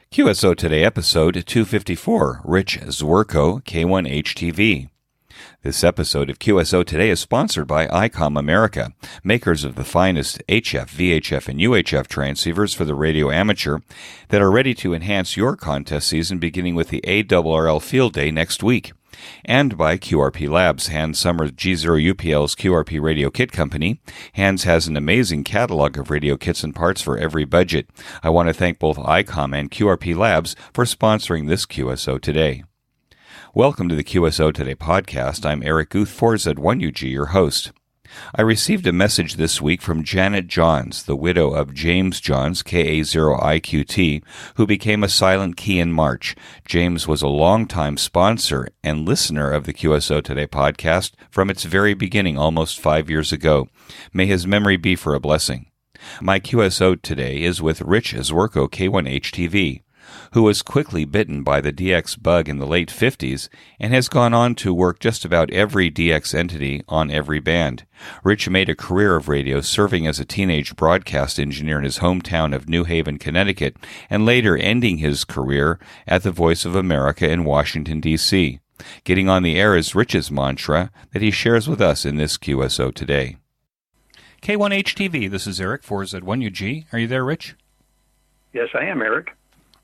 QSO Today, episode 254, Rich Zwirko K1HTV. This episode of QSO Today is sponsored by ICOM America, makers of the finest HF, VHF, and UHF transceivers for the radio amateur that are ready to enhance your contest season beginning with the ARRL Field Day next week. And by QRP Labs, Hans Summer G0 UPL's QRP Radio Kit Company. Hans has an amazing catalog of radio kits and parts for every budget. I want to thank both ICOM and QRP Labs for sponsoring this QSO Today. Welcome to the QSO Today podcast. I'm Eric Guth, 4Z1UG, your host. I received a message this week from Janet Johns, the widow of James Johns, Ka0IQT, who became a silent key in March. James was a longtime sponsor and listener of the QSO Today podcast from its very beginning, almost 5 years ago. May his memory be for a blessing. My QSO today is with Rich Zwirko K1HTV, who was quickly bitten by the DX bug in the late 50s and has gone on to work just about every DX entity on every band. Rich made a career of radio, serving as a teenage broadcast engineer in his hometown of New Haven, Connecticut, and later ending his career at the Voice of America in Washington, D.C. Getting on the air is Rich's mantra that he shares with us in this QSO Today. K1HTV, this is Eric, 4Z1UG. Are you there, Rich? Yes, I am, Eric.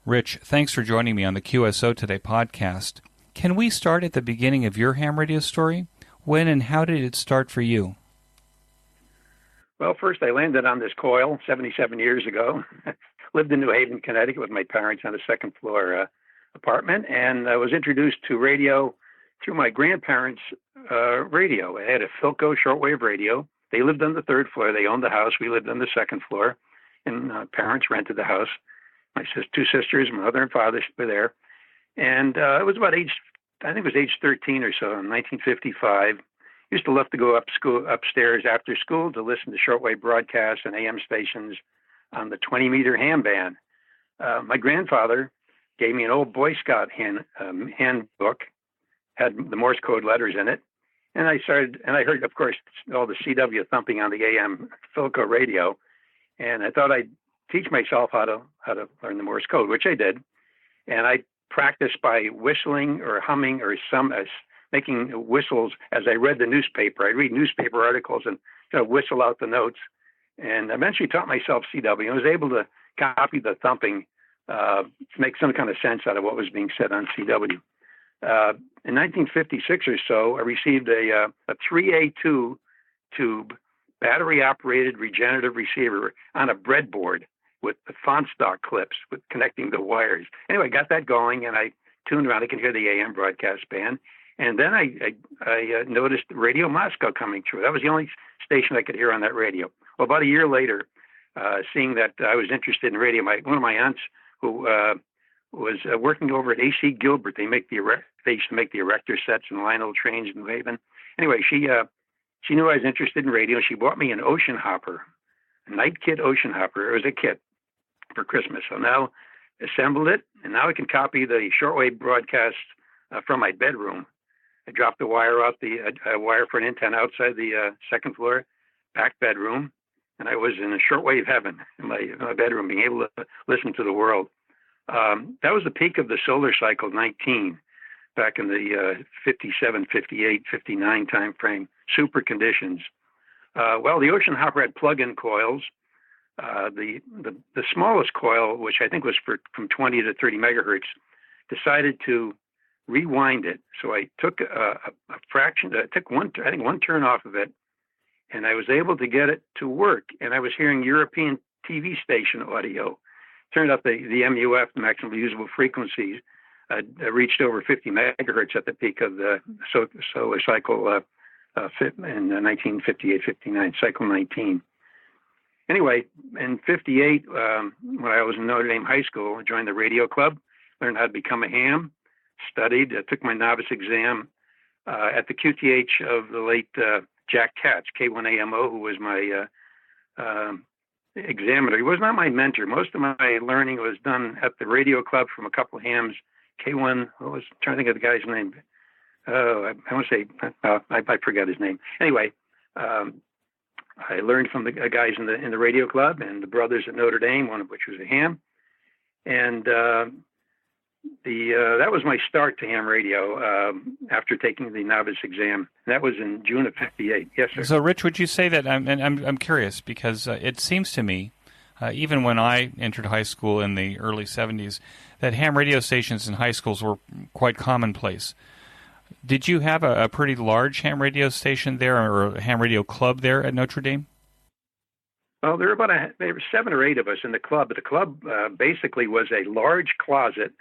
Rich, thanks for joining me on the QSO Today podcast. Can we start at the beginning of your ham radio story? When and how did it start for you? Well, first I landed on this coil 77 years ago. Lived in New Haven, Connecticut with my parents on a second floor apartment, and I was introduced to radio through my grandparents' radio. I had a Philco shortwave radio. They lived on the third floor. They owned the house. We lived on the second floor, and parents rented the house. My two sisters, my mother and father were there. And it was about age 13 or so in 1955. Used to love to go upstairs after school to listen to shortwave broadcasts and AM stations on the 20-meter ham band. My grandfather gave me an old Boy Scout handbook, had the Morse code letters in it. And I heard, of course, all the CW thumping on the AM Philco radio. And I thought I'd teach myself how to learn the Morse code, which I did. And I practiced by whistling or humming or making whistles as I read the newspaper. I'd read newspaper articles and whistle out the notes. And eventually taught myself CW and was able to copy the thumping, to make some kind of sense out of what was being said on CW. In 1956 or so, I received a 3A2 tube battery-operated regenerative receiver on a breadboard with the font stock clips with connecting the wires. Anyway, I got that going, and I tuned around. I could hear the AM broadcast band. And then I noticed Radio Moscow coming through. That was the only station I could hear on that radio. Well, about a year later, seeing that I was interested in radio, one of my aunts who was working over at AC Gilbert, they used to make the erector sets and Lionel trains in New Haven. Anyway, she knew I was interested in radio. She bought me an ocean hopper, a Night Kit ocean hopper. It was a kit for Christmas. So now assembled it, and now I can copy the shortwave broadcast from my bedroom. I dropped the wire out, the wire for an antenna outside the second floor back bedroom, and I was in a shortwave heaven in my bedroom, being able to listen to the world. That was the peak of the solar cycle 19, back in the 57, 58, 59 time frame, super conditions. Well, the ocean hopper had plug-in coils. The smallest coil, which I think was from 20 to 30 megahertz, decided to rewind it. So I took a fraction, took one turn off of it, and I was able to get it to work. And I was hearing European TV station audio. Turned out the MUF, the maximum usable frequencies, reached over 50 megahertz at the peak of the solar cycle in 1958-59, cycle 19. Anyway, in 58, when I was in Notre Dame High School, I joined the radio club, learned how to become a ham, studied, took my novice exam at the QTH of the late Jack Katz, K1AMO, who was my examiner. He was not my mentor. Most of my learning was done at the radio club from a couple of hams. K1, I'm trying to think of the guy's name. I want to say, I forgot his name. Anyway, I learned from the guys in the radio club and the brothers at Notre Dame, one of which was a ham. And that was my start to ham radio after taking the novice exam. That was in June of '58. Yes, sir. So, Rich, would you say that? I'm curious because it seems to me, even when I entered high school in the early '70s, that ham radio stations in high schools were quite commonplace. Did you have a pretty large ham radio station there, or a ham radio club there at Notre Dame? Well, there were 7 or 8 of us in the club. But the club basically was a large closet,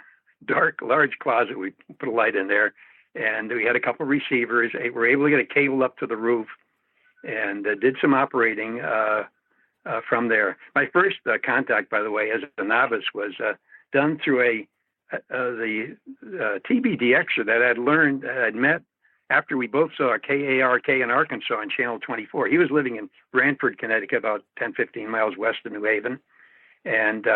large closet. We put a light in there, and we had a couple of receivers. We were able to get a cable up to the roof, and did some operating from there. My first contact, by the way, as a novice, was done through the TBDXer that I'd met after we both saw KARK in Arkansas on Channel 24. He was living in Brantford, Connecticut, about 10, 15 miles west of New Haven. And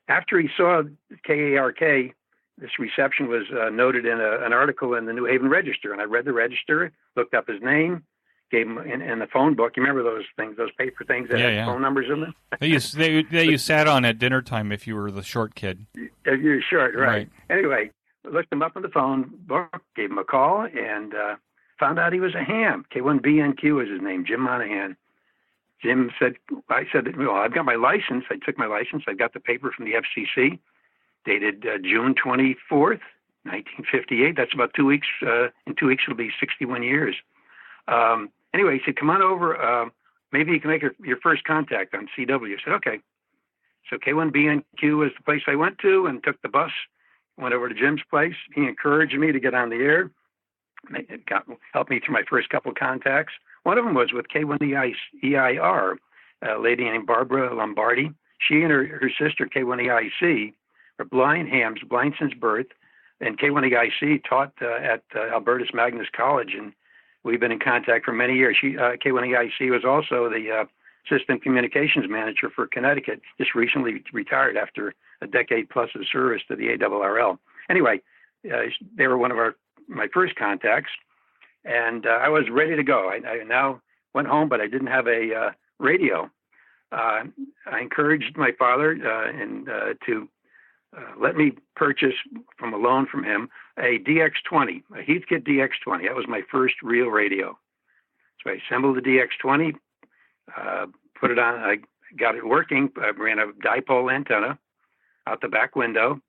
after he saw KARK, this reception was noted in an article in the New Haven Register. And I read the register, looked up his name, gave him in the phone book. You remember those things, those paper things that had phone numbers in them? You sat on at dinner time if you were the short kid. If you're short, right. Anyway, looked him up on the phone book, gave him a call, and found out he was a ham. K1BNQ was his name, Jim Monahan. Jim said, well, I've got my license. I took my license. I got the paper from the FCC, dated June 24th, 1958. That's about 2 weeks. In 2 weeks, it'll be 61 years. Anyway, he said, come on over. Maybe you can make your first contact on CW. I said, okay. So K1BNQ was the place I went to and took the bus, went over to Jim's place. He encouraged me to get on the air, helped me through my first couple of contacts. One of them was with K1EIR, a lady named Barbara Lombardi. She and her sister, K1EIC, were blind hams, blind since birth. And K1EIC taught at Albertus Magnus College, and we've been in contact for many years. K1EIC was also the System Communications Manager for Connecticut, just recently retired after a decade plus of service to the ARRL. Anyway, they were one of my first contacts, and I was ready to go. I now went home, but I didn't have a radio. I encouraged my father to let me purchase from a loan from him a DX20, a Heathkit DX20. That was my first real radio. So I assembled the DX20, put it on. I got it working. I ran a dipole antenna out the back window,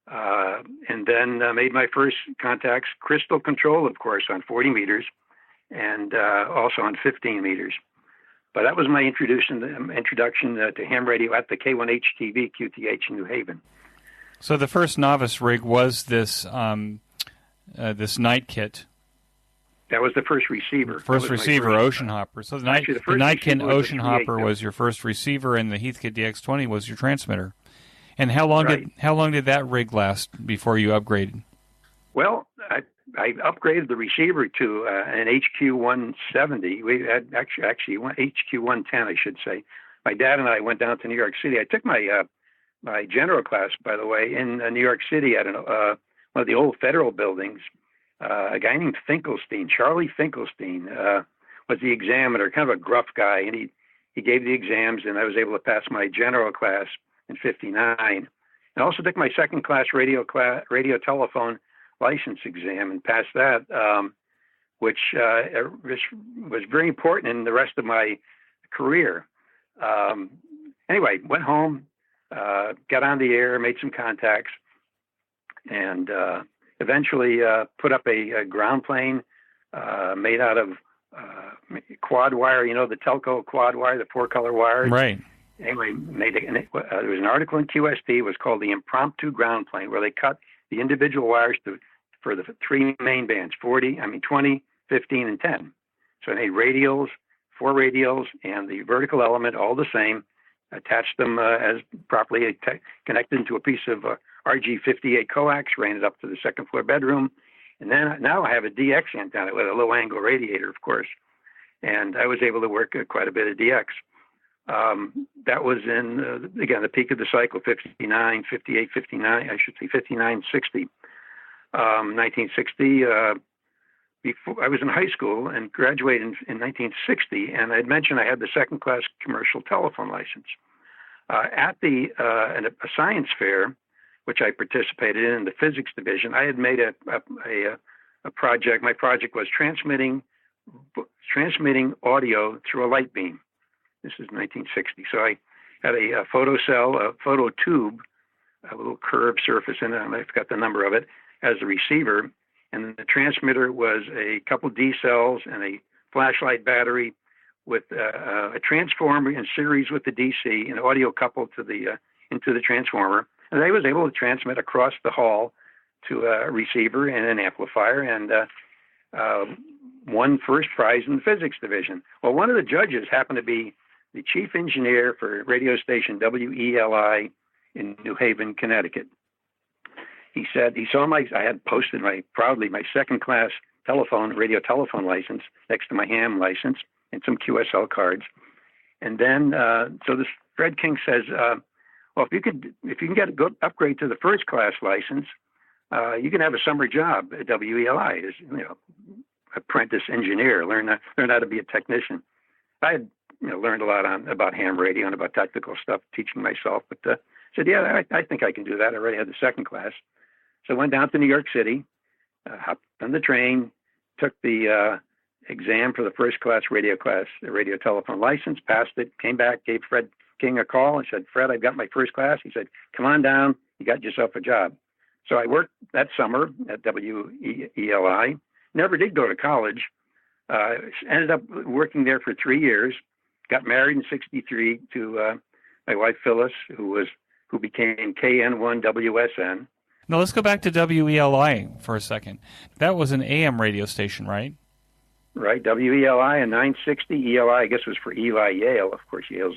and then made my first contacts, crystal control, of course, on 40 meters, and also on 15 meters. But that was my introduction to ham radio at the K1HTV QTH in New Haven. So the first novice rig was this this night kit. That was the first receiver. Ocean Hopper. So the night kit Ocean Hopper was your first receiver, and the Heathkit DX20 was your transmitter. And how long did that rig last before you upgraded? Well, I upgraded the receiver to an HQ170. We had actually HQ110, I should say. My dad and I went down to New York City. I took my my general class, by the way, in New York City at one of the old federal buildings. A guy named Finkelstein, Charlie Finkelstein, was the examiner, kind of a gruff guy, and he gave the exams, and I was able to pass my general class in '59. And also took my second class radio telephone license exam and passed that, which was very important in the rest of my career. Anyway, went home, got on the air, made some contacts, and eventually put up a ground plane made out of quad wire, the telco quad wire, the 4-color wires. Right. Anyway, there was an article in QST. It was called the Impromptu Ground Plane, where they cut the individual wires for the 3 main bands, 20, 15, and 10. So they made 4 radials, and the vertical element, all the same, attached them as properly connected into a piece of RG58 coax, ran it up to the second floor bedroom. And then now I have a DX antenna with a low angle radiator, of course. And I was able to work quite a bit of DX. That was in, again, the peak of the cycle, 59, 58, 59, I should say 59, 60. 1960, before I was in high school and graduated in 1960, and I had mentioned I had the second class commercial telephone license. At a science fair, which I participated in the physics division. I had made a project. My project was transmitting audio through a light beam. This is 1960. So I had a photocell, a photo tube, a little curved surface in it. I forgot the number of it, as a receiver. And the transmitter was a couple D cells and a flashlight battery with a transformer in series with the DC and audio coupled to the into the transformer. And I was able to transmit across the hall to a receiver and an amplifier, and won first prize in the physics division. Well, one of the judges happened to be the chief engineer for radio station WELI in New Haven, Connecticut. He said he saw I had posted proudly my second class radio telephone license next to my ham license and some QSL cards. And then, so this Fred King says, well, if you can upgrade to the first class license, you can have a summer job at WELI as, apprentice engineer, learn how to be a technician. I had learned a lot about ham radio and about technical stuff, teaching myself. But said, yeah, I think I can do that. I already had the second class. So I went down to New York City, hopped on the train, took the exam for the first class radio telephone license, passed it, came back, gave Fred King a call and said, Fred, I've got my first class. He said, come on down. You got yourself a job. So I worked that summer at WELI. Never did go to college. Ended up working there for 3 years. Got married in '63 to my wife Phyllis, who became KN1WSN. Now let's go back to WELI for a second. That was an AM radio station, right? Right, WELI and 960 ELI. I guess was for Eli Yale. Of course, Yale's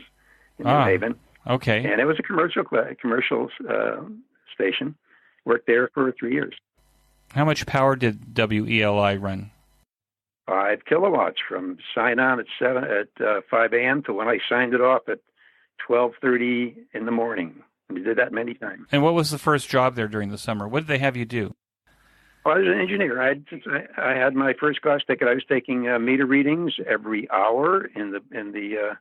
in New Haven. Okay. And it was a commercial station. Worked there for 3 years. How much power did WELI run? 5 kilowatts from sign on at 5 a.m. to when I signed it off at 12:30 in the morning. We did that many times. And what was the first job there during the summer? What did they have you do? Well, I was an engineer. I had my first class ticket. I was taking meter readings every hour in the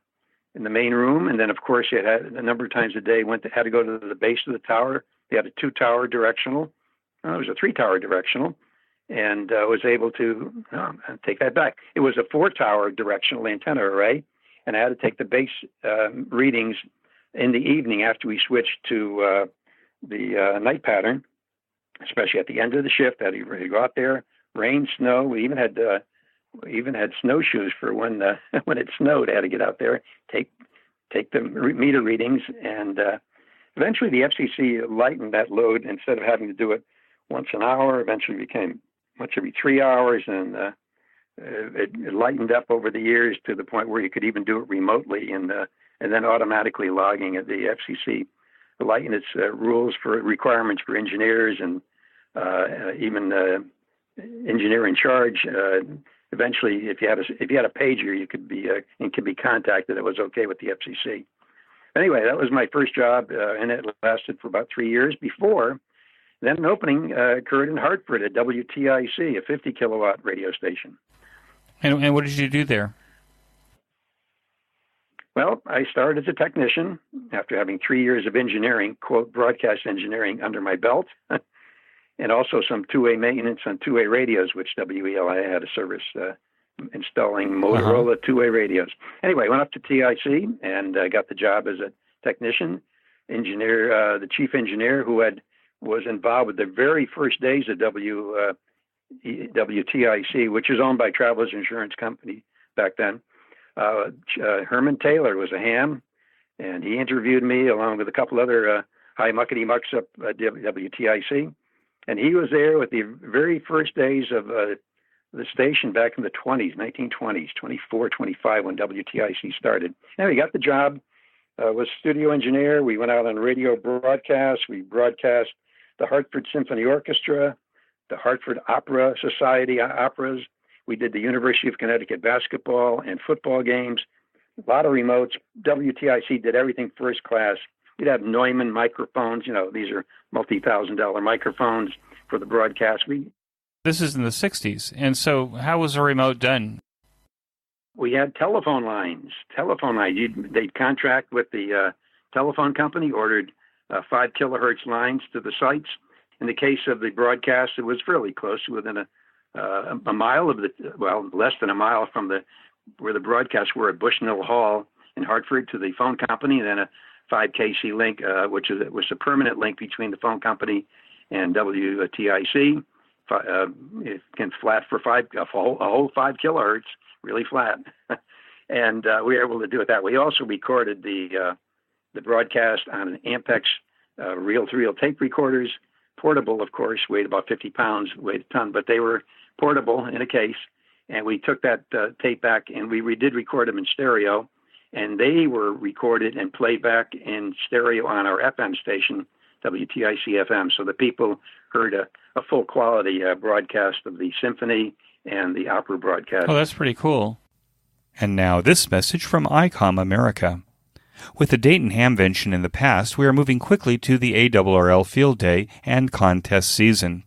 main room, and then of course you had a number of times a day had to go to the base of the tower. They had a 2-tower directional. It was a 3-tower directional, and was able to take that back. It was a 4-tower directional antenna array, and I had to take the base readings in the evening after we switched to the night pattern, especially at the end of the shift. I had to go out there, rain, snow. We even had snowshoes for when it snowed. I had to get out there, take the meter readings, and eventually the FCC lightened that load. Instead of having to do it once an hour, eventually became once every 3 hours, and it lightened up over the years to the point where you could even do it remotely and then automatically logging at the FCC. Lighten its rules for requirements for engineers and even engineer in charge. Eventually, if you had a pager, you could be contacted. It was okay with the FCC. Anyway, that was my first job, and it lasted for about 3 years before then an opening occurred in Hartford at WTIC, a 50-kilowatt radio station. And what did you do there? Well, I started as a technician after having 3 years of engineering, quote, broadcast engineering under my belt, and also some two-way maintenance on two-way radios, which WELI had a service installing Motorola two-way radios. Anyway, I went up to TIC and got the job as a technician, engineer, the chief engineer who was involved with the very first days of WTIC, which is owned by Travelers Insurance Company back then. Herman Taylor was a ham, and he interviewed me along with a couple other high muckety-mucks up at WTIC. And he was there with the very first days of the station back in the 1920s, 24, 25, when WTIC started. And we got the job, was studio engineer. We went out on radio broadcasts. We broadcast the Hartford Symphony Orchestra, the Hartford Opera Society operas. We did the University of Connecticut basketball and football games, a lot of remotes. WTIC did everything first class. We'd have Neumann microphones. These are multi-$1,000 microphones for the broadcast. This is in the 60s. And so how was a remote done? We had telephone lines. They'd contract with the telephone company, ordered 5 kilohertz lines to the sites. In the case of the broadcast, it was fairly close, within a mile of less than a mile from where the broadcasts were at Bushnell Hall in Hartford to the phone company, and then a 5 kc link, which was a permanent link between the phone company and WTIC. It can flat for a whole 5 kilohertz, really flat, and we were able to do it that way. We also recorded the broadcast on an Ampex reel-to-reel tape recorders, portable, of course, weighed about 50 pounds, weighed a ton, but they were portable in a case. And we took that tape back, and we did record them in stereo, and they were recorded and played back in stereo on our FM station, WTIC FM. So the people heard a full quality broadcast of the symphony and the opera broadcast. Oh, that's pretty cool. And now this message from ICOM America. With the Dayton Hamvention in the past, we are moving quickly to the ARRL Field Day and contest season.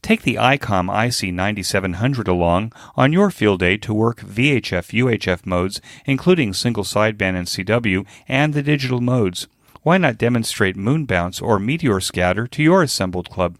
Take the ICOM IC9700 along on your field day to work VHF UHF modes, including single sideband and CW, and the digital modes. Why not demonstrate moon bounce or meteor scatter to your assembled club?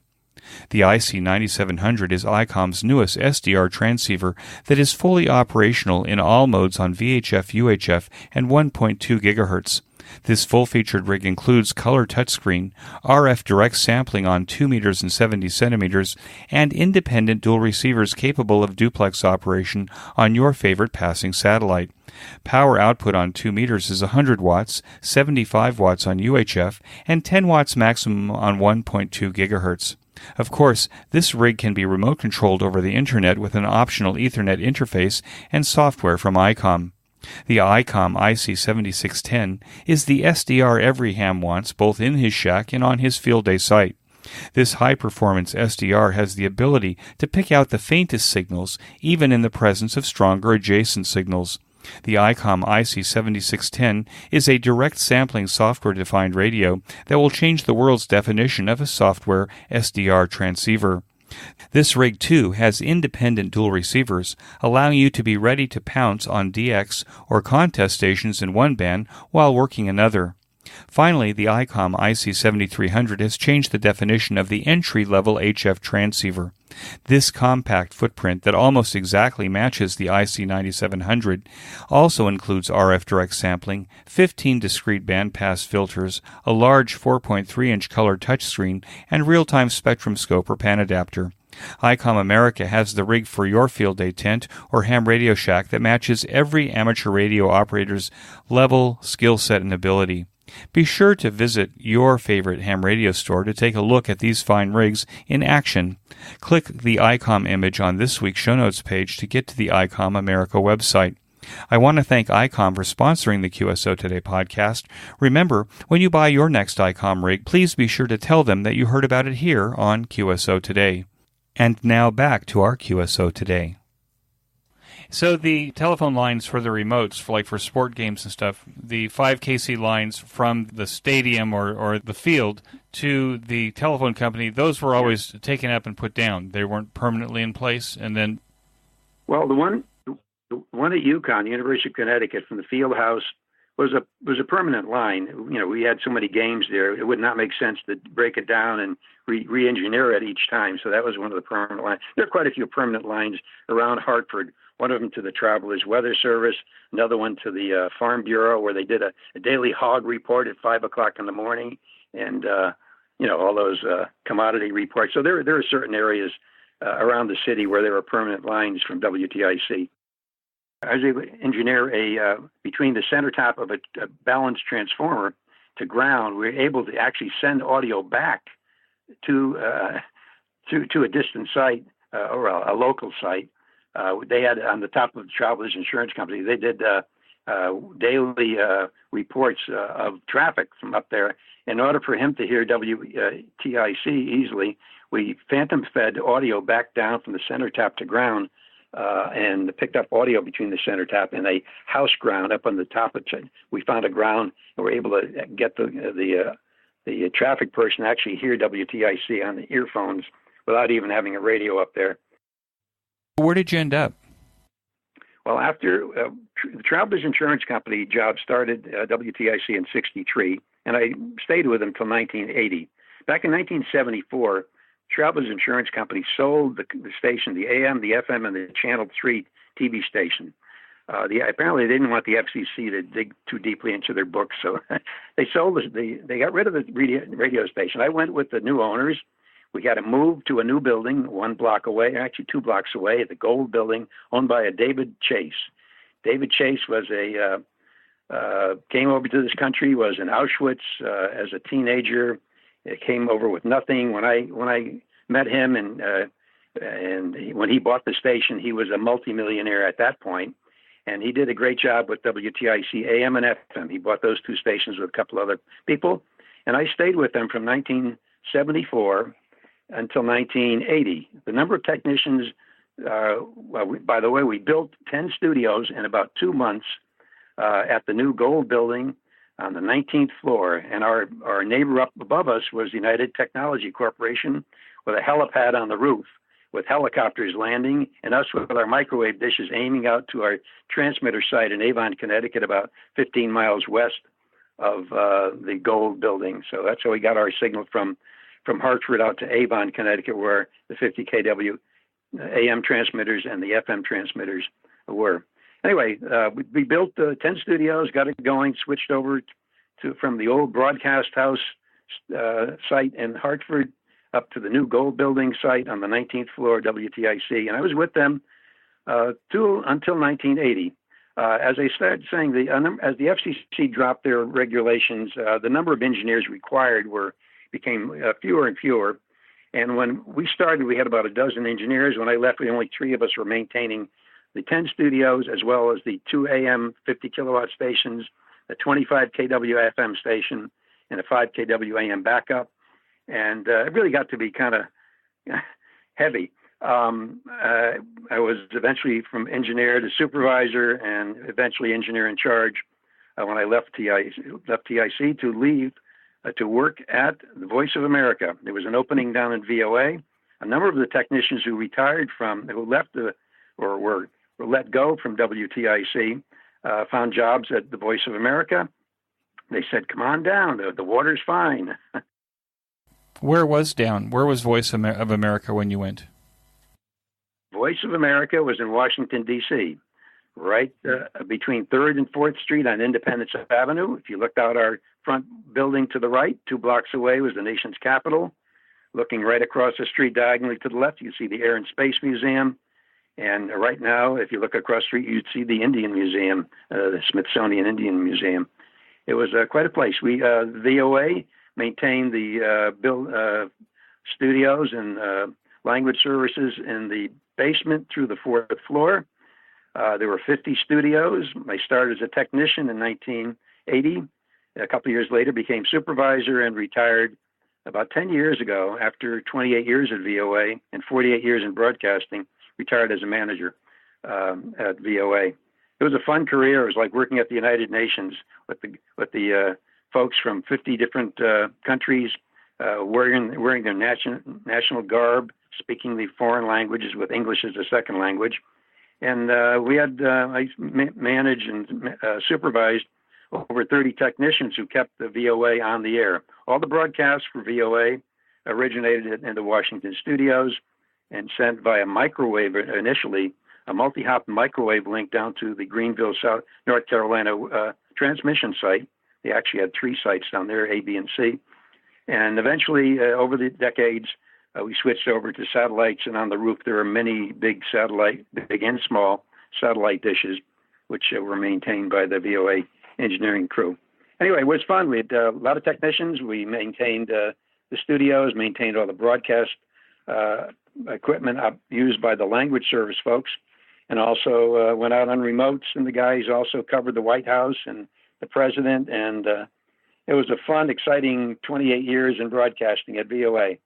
The IC9700 is ICOM's newest SDR transceiver that is fully operational in all modes on VHF UHF and 1.2 GHz. This full-featured rig includes color touchscreen, RF direct sampling on 2 meters and 70 centimeters, and independent dual receivers capable of duplex operation on your favorite passing satellite. Power output on 2 meters is 100 watts, 75 watts on UHF, and 10 watts maximum on 1.2 gigahertz. Of course, this rig can be remote controlled over the Internet with an optional Ethernet interface and software from ICOM. The ICOM IC7610 is the SDR every ham wants, both in his shack and on his field day site. This high-performance SDR has the ability to pick out the faintest signals, even in the presence of stronger adjacent signals. The ICOM IC7610 is a direct sampling software-defined radio that will change the world's definition of a software SDR transceiver. This rig, too, has independent dual receivers, allowing you to be ready to pounce on DX or contest stations in one band while working another. Finally, the ICOM IC7300 has changed the definition of the entry-level HF transceiver. This compact footprint that almost exactly matches the IC9700 also includes RF direct sampling, 15 discrete bandpass filters, a large 4.3-inch color touchscreen, and real-time spectrum scope or pan adapter. ICOM America has the rig for your field day tent or ham radio shack that matches every amateur radio operator's level, skill set, and ability. Be sure to visit your favorite ham radio store to take a look at these fine rigs in action. Click the ICOM image on this week's show notes page to get to the ICOM America website. I want to thank ICOM for sponsoring the QSO Today podcast. Remember, when you buy your next ICOM rig, please be sure to tell them that you heard about it here on QSO Today. And now back to our QSO Today. So the telephone lines for the remotes, for sport games and stuff, the 5 kc lines from the stadium or the field to the telephone company, those were always taken up and put down. They weren't permanently in place. And then, well, the one at UConn, University of Connecticut, from the field house was a permanent line. You know, we had so many games there; it would not make sense to break it down and re-engineer it each time. So that was one of the permanent lines. There are quite a few permanent lines around Hartford. One of them to the Travelers Weather Service, another one to the Farm Bureau, where they did a daily hog report at 5 o'clock in the morning, and all those commodity reports. So there are certain areas around the city where there are permanent lines from WTIC. I was able to engineer between the center top of a balanced transformer to ground. We were able to actually send audio back to a distant site or a local site. They had on the top of the Travelers Insurance Company, they did daily reports of traffic from up there. In order for him to hear WTIC easily, we phantom fed audio back down from the center tap to ground and picked up audio between the center tap and a house ground up on the top of it. We found a ground and were able to get the traffic person to actually hear WTIC on the earphones without even having a radio up there. Where did you end up? Well, after the Travelers Insurance Company job started WTIC in '63, and I stayed with them till 1980. Back in 1974, Travelers Insurance Company sold the station, the AM, the FM, and the Channel 3 TV station. Apparently, they didn't want the FCC to dig too deeply into their books, so they sold they got rid of the radio station. I went with the new owners. We had to move to a new building 1 block away, actually 2 blocks away, at the Gold Building, owned by a David Chase. David Chase was came over to this country, was in Auschwitz as a teenager. It came over with nothing. When I met him and when he bought the station, he was a multimillionaire at that point. And he did a great job with WTIC AM and FM. He bought those 2 stations with a couple other people. And I stayed with them from 1974 until 1980. The number of technicians, by the way, we built 10 studios in about 2 months at the new Gold Building on the 19th floor. And our neighbor up above us was United Technology Corporation with a helipad on the roof, with helicopters landing, and us with our microwave dishes aiming out to our transmitter site in Avon, Connecticut, about 15 miles west of the Gold Building. So that's how we got our signal from Hartford out to Avon, Connecticut, where the 50 kW AM transmitters and the FM transmitters were. Anyway, we built 10 studios, got it going, switched over from the old broadcast house site in Hartford up to the new Gold Building site on the 19th floor, WTIC. And I was with them until 1980. As I started saying, as the FCC dropped their regulations, the number of engineers required became fewer and fewer. And when we started, we had about a dozen engineers. When I left, only 3 of us were maintaining the 10 studios, as well as the 2 AM 50 kilowatt stations, a 25 kW FM station, and a 5 kW AM backup. And it really got to be kind of heavy. I was eventually from engineer to supervisor and eventually engineer in charge when I left TIC to leave to work at the Voice of America. There was an opening down in VOA. A number of the technicians who left or were let go from WTIC found jobs at the Voice of America. They said, "Come on down. The water's fine." Where was Voice of America when you went? Voice of America was in Washington, D.C., right between 3rd and 4th Street on Independence Avenue. If you looked out our front building to the right, 2 blocks away was the nation's capital. Looking right across the street diagonally to the left, you see the Air and Space Museum. And right now, if you look across the street, you'd see the Indian Museum, the Smithsonian Indian Museum. It was quite a place. VOA maintained the studios and language services in the basement through the 4th floor. There were 50 studios. I started as a technician in 1980. A couple of years later, became supervisor and retired about 10 years ago after 28 years at VOA and 48 years in broadcasting. Retired as a manager at VOA. It was a fun career. It was like working at the United Nations with the folks from 50 different countries, wearing their national garb, speaking the foreign languages with English as a second language. And I managed and supervised over 30 technicians who kept the VOA on the air. All the broadcasts for VOA originated in the Washington studios and sent via microwave initially, a multi-hop microwave link down to the Greenville, North Carolina transmission site. They actually had 3 sites down there, A, B, and C. And eventually, over the decades, we switched over to satellites, and on the roof there are many big and small satellite dishes, which were maintained by the VOA engineering crew. Anyway, it was fun. We had a lot of technicians. We maintained the studios, maintained all the broadcast equipment used by the language service folks, and also went out on remotes, and the guys also covered the White House and the president, and it was a fun, exciting 28 years in broadcasting at VOA.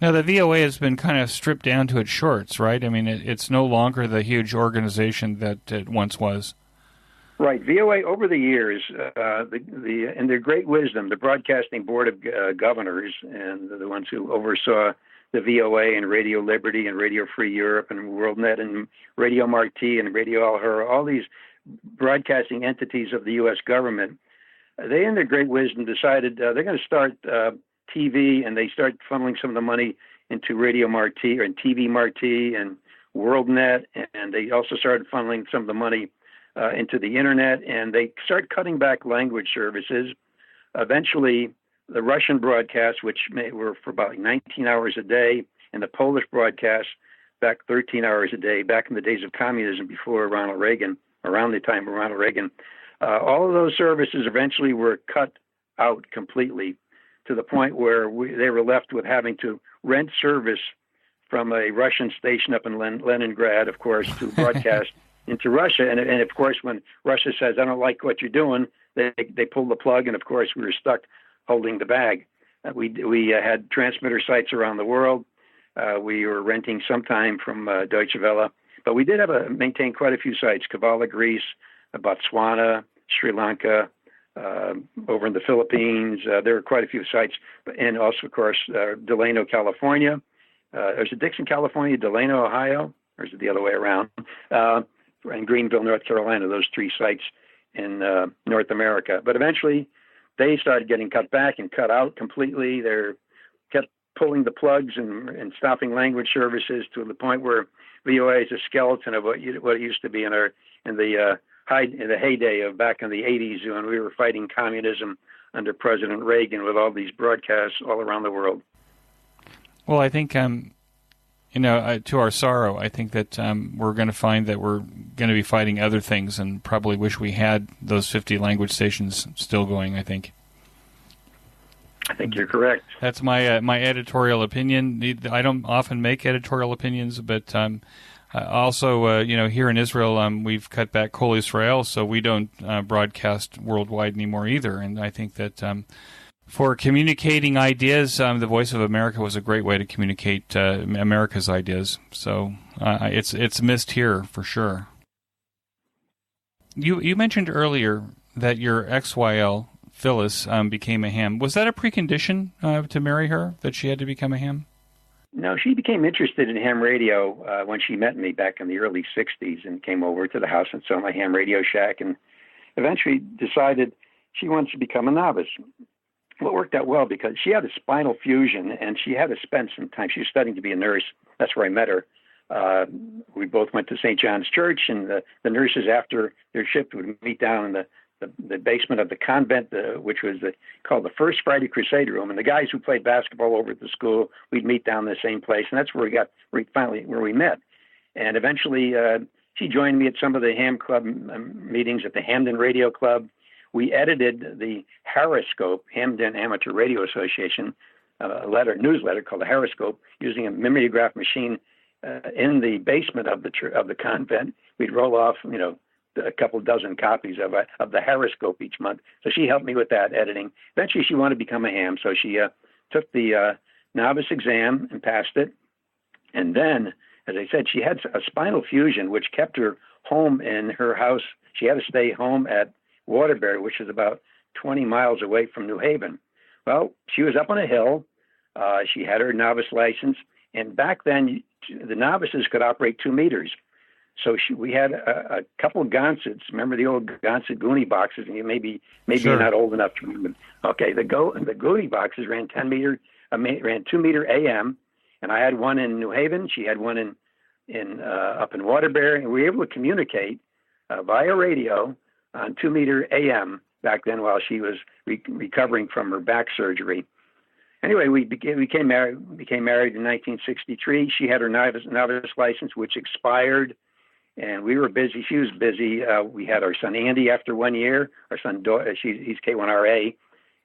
Now, the VOA has been kind of stripped down to its shorts, right? I mean, it's no longer the huge organization that it once was. Right. VOA, over the years, in their great wisdom, the Broadcasting Board of Governors and the ones who oversaw the VOA and Radio Liberty and Radio Free Europe and WorldNet and Radio Marti and Radio Al Hurra, all these broadcasting entities of the U.S. government, they, in their great wisdom, decided they're going to start TV, and they start funneling some of the money into Radio Marti and TV Marti and WorldNet, and they also started funneling some of the money into the internet, and they start cutting back language services. Eventually, the Russian broadcasts, which were for about 19 hours a day, and the Polish broadcasts back 13 hours a day, back in the days of communism before Ronald Reagan, around the time of Ronald Reagan, all of those services eventually were cut out completely, to the point where they were left with having to rent service from a Russian station up in Leningrad, of course, to broadcast into Russia. And of course, when Russia says, I don't like what you're doing, they pull the plug, and of course, we were stuck holding the bag. We had transmitter sites around the world. We were renting some time from Deutsche Welle, but we did maintain quite a few sites: Kavala, Greece, Botswana, Sri Lanka, over in the Philippines. There were quite a few sites, and also, of course, Delano, California. There's a Dixon, California, Delano, Ohio, or is it the other way around? And Greenville, North Carolina, those three sites in North America. But eventually, they started getting cut back and cut out completely. They kept pulling the plugs and stopping language services, to the point where VOA is a skeleton of what it used to be in the heyday of back in the 80s, when we were fighting communism under President Reagan, with all these broadcasts all around the world. Well, I think, to our sorrow, I think that we're going to find that we're going to be fighting other things, and probably wish we had those 50 language stations still going, I think. I think you're correct. That's my editorial opinion. I don't often make editorial opinions, but also, here in Israel, we've cut back Kol Israel, so we don't broadcast worldwide anymore either. And I think that for communicating ideas, the Voice of America was a great way to communicate America's ideas. So it's missed here for sure. You mentioned earlier that your XYL, Phyllis, became a ham. Was that a precondition to marry her, that she had to become a ham? No, she became interested in ham radio when she met me back in the early 60s, and came over to the house and saw my ham radio shack, and eventually decided she wants to become a novice. Well, it worked out well, because she had a spinal fusion, and she had to spend some time. She was studying to be a nurse. That's where I met her. We both went to St. John's Church, and the nurses, after their shift, would meet down in the basement of the convent, which was called the First Friday Crusade Room. And the guys who played basketball over at the school, we'd meet down in the same place, and that's where we met. And eventually, she joined me at some of the ham club meetings at the Hamden Radio Club. We edited the Harriscope, Hamden Amateur Radio Association, newsletter called the Harriscope, using a mimeograph machine in the basement of the convent. We'd roll off, a couple dozen copies of the Harriscope each month. So she helped me with that editing. Eventually, she wanted to become a ham, so she took the novice exam and passed it. And then, as I said, she had a spinal fusion, which kept her home in her house. She had to stay home at Waterbury, which is about 20 miles away from New Haven. Well, she was up on a hill. She had her novice license, and back then the novices could operate 2 meters. So we had a couple of Gonsets. Remember the old Gonset Goonie boxes? And maybe sure. You're not old enough to remember. Okay, the Goonie boxes ran 2 meter AM, and I had one in New Haven. She had one in up in Waterbury, and we were able to communicate via radio on 2 meter AM back then, while she was recovering from her back surgery. Anyway, we became married in 1963. She had her novice license, which expired, and we were busy. She was busy. We had our son Andy after 1 year. Our son, he's K1RA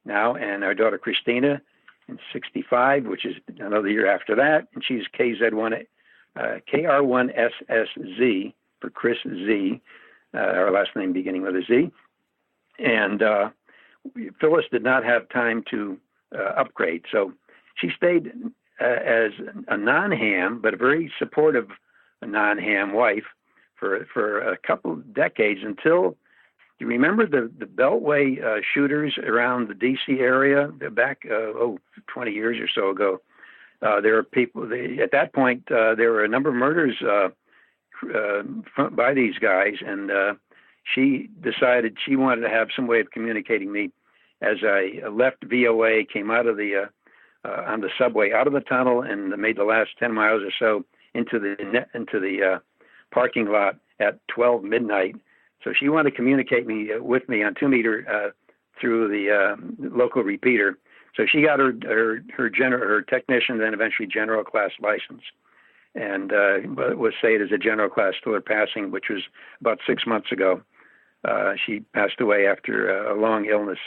now, and our daughter Christina in 65, which is another year after that, and she's KR1SSZ for Chris Z. Our last name beginning with a Z. And Phyllis did not have time to upgrade. So she stayed as a non-ham, but a very supportive non-ham wife for a couple of decades, until, you remember the Beltway shooters around the D.C. area back, 20 years or so ago? There were people, at that point, there were a number of murders by these guys, and she decided she wanted to have some way of communicating me as I left VOA, came out of the on the subway out of the tunnel and made the last 10 miles or so into the parking lot at 12 midnight. So she wanted to communicate with me on 2-meter through the local repeater. So she got her technician, then eventually general class license, and was saved as a general class till her passing, which was about 6 months ago. She passed away after a long illness.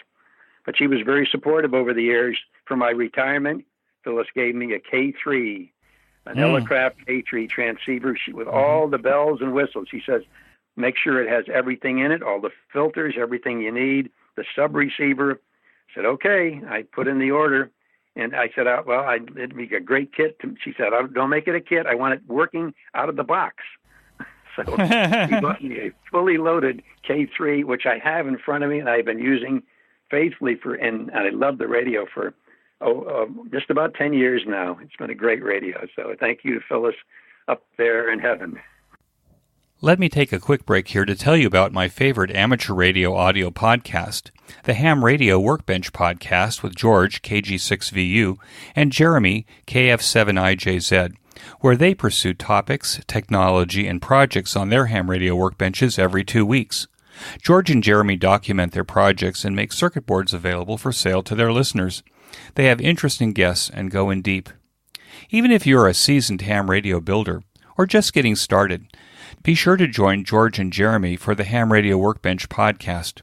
But she was very supportive over the years. For my retirement, Phyllis gave me a K3, an Elecraft K3 transceiver with all the bells and whistles. She says, make sure it has everything in it, all the filters, everything you need, the sub receiver. I said, okay. I put in the order, and I said, it'd be a great kit. She said, don't make it a kit. I want it working out of the box. So she bought me a fully loaded K3, which I have in front of me, and I've been using faithfully and I love the radio for just about 10 years now. It's been a great radio. So thank you to Phyllis up there in heaven. Let me take a quick break here to tell you about my favorite amateur radio audio podcast, the Ham Radio Workbench Podcast with George, KG6VU, and Jeremy, KF7IJZ, where they pursue topics, technology, and projects on their ham radio workbenches every 2 weeks. George and Jeremy document their projects and make circuit boards available for sale to their listeners. They have interesting guests and go in deep. Even if you're a seasoned ham radio builder or just getting started, be sure to join George and Jeremy for the Ham Radio Workbench podcast.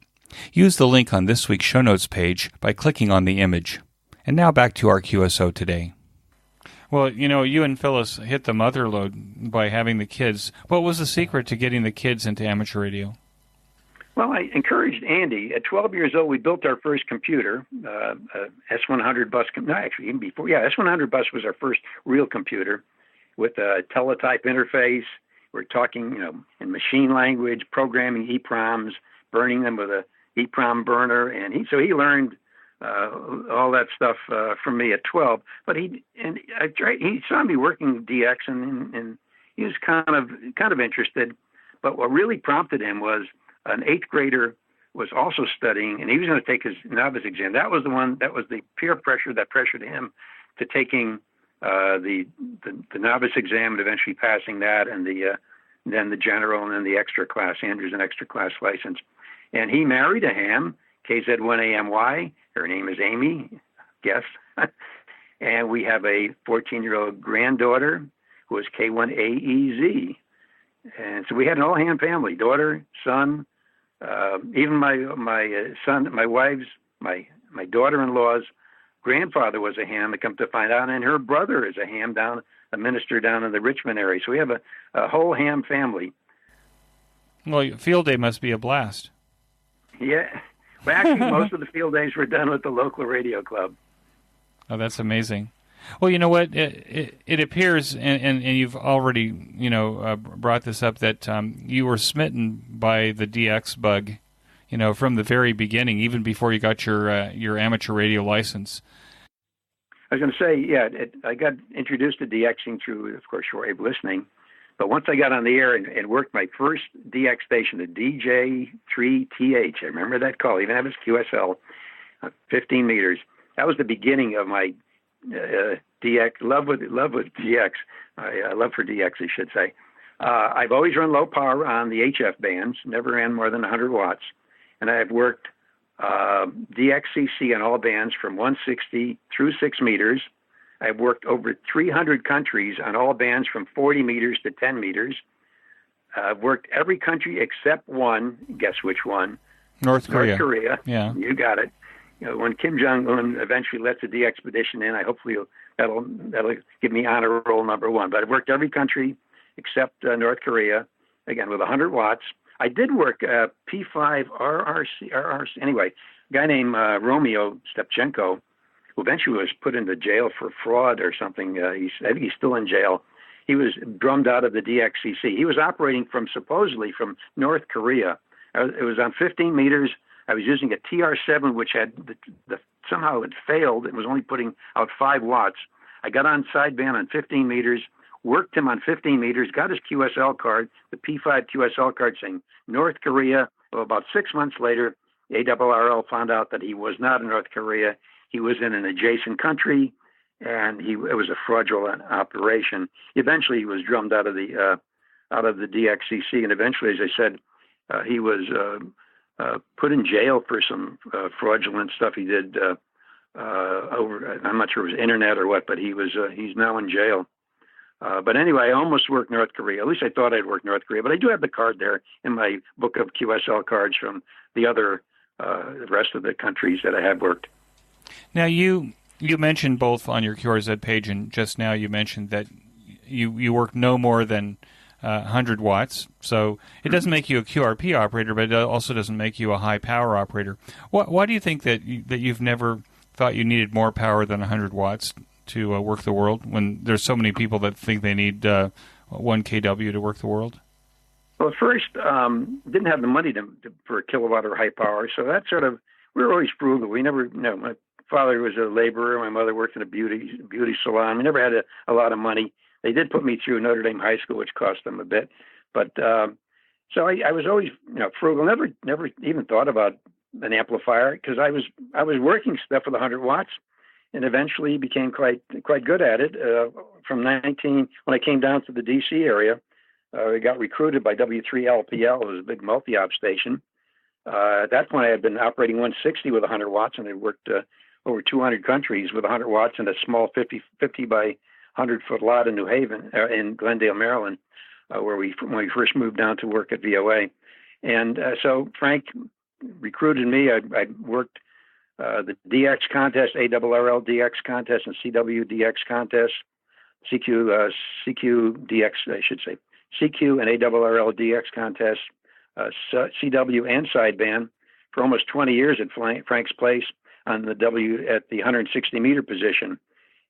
Use the link on this week's show notes page by clicking on the image. And now back to our QSO today. Well, you and Phyllis hit the mother lode by having the kids. What was the secret to getting the kids into amateur radio? Well, I encouraged Andy. At 12 years old, we built our first computer, S100 bus. No, actually, even before. Yeah, S100 bus was our first real computer with a teletype interface. We're talking, in machine language, programming EEPROMs, burning them with a EEPROM burner, and he learned all that stuff from me at 12. But he saw me working DX, and he was kind of interested. But what really prompted him was an 8th grader was also studying, and he was going to take his novice exam. That was the peer pressure that pressured him to taking the novice exam and eventually passing that, and then the general, and then the extra class. Andrew's an extra class license. And he married a ham, KZ1AMY. Her name is Amy, guess. And we have a 14-year-old granddaughter who is K1AEZ. And so we had an all-ham family, daughter, son, even my son, my wife's, my daughter-in-law's grandfather was a ham, to come to find out, and her brother is a minister down in the Richmond area. So we have a whole ham family. Well, field day must be a blast. Yeah. Well, actually, most of the field days were done with the local radio club. Oh, that's amazing. Well, you know what? It appears, and you've already, brought this up, that you were smitten by the DX bug, from the very beginning, even before you got your amateur radio license. I was going to say, yeah, I got introduced to DXing through, of course, shortwave listening. But once I got on the air and worked my first DX station, the DJ3TH, I remember that call, even if it's QSL, 15 meters. That was the beginning of my DX, love with DX. Love for DX, I should say. I've always run low power on the HF bands, never ran more than 100 watts. And I've worked DXCC on all bands from 160 through 6 meters. I've worked over 300 countries on all bands from 40 meters to 10 meters. I've worked every country except one. Guess which one? North Korea. North Korea. Yeah. You got it. When Kim Jong-un eventually lets the DXpedition in, I hopefully that'll give me honor roll number 1. But I've worked every country except North Korea, again, with 100 watts. I did work P5 RRC. Anyway, a guy named Romeo Stepchenko, who eventually was put into jail for fraud or something. I think he's still in jail. He was drummed out of the DXCC. He was operating supposedly from North Korea. It was on 15 meters. I was using a TR7, which had somehow it failed. It was only putting out 5 watts. I got on sideband on 15 meters, worked him on 15 meters, got his QSL card, the P5 QSL card saying North Korea. Well, about 6 months later, The ARRL found out that he was not in North Korea. He was in an adjacent country, and it was a fraudulent operation. Eventually, he was drummed out of the DXCC, and eventually, as I said, he was put in jail for some fraudulent stuff he did over. I'm not sure if it was internet or what, but he's now in jail. But anyway, I almost worked North Korea. At least I thought I'd work North Korea. But I do have the card there in my book of QSL cards from the other the rest of the countries that I have worked. Now, you mentioned both on your QRZ page, and just now you mentioned that you work no more than 100 watts. So it doesn't make you a QRP operator, but it also doesn't make you a high power operator. Why do you think that you've never thought you needed more power than 100 watts to work the world, when there's so many people that think they need 1 kW to work the world? Well, at first, didn't have the money for a kilowatt or high power, so that we were always frugal. We never, my father was a laborer, my mother worked in a beauty salon. We never had a lot of money. They did put me through Notre Dame High School, which cost them a bit, but so I was always, frugal. Never even thought about an amplifier, because I was working stuff with 100 watts. And eventually became quite good at it. From when I came down to the D.C. area, I got recruited by W3LPL. It was a big multi-op station. At that point, I had been operating 160 with 100 watts, and I worked over 200 countries with 100 watts in a small 50 by 100-foot lot in New Haven, in Glendale, Maryland, when we first moved down to work at VOA. And so Frank recruited me. I worked the DX contest, ARRL DX contest, and CW DX contest, CQ DX, I should say, CQ and ARRL DX contest, CW and sideband for almost 20 years at Frank's place on the at the 160 meter position.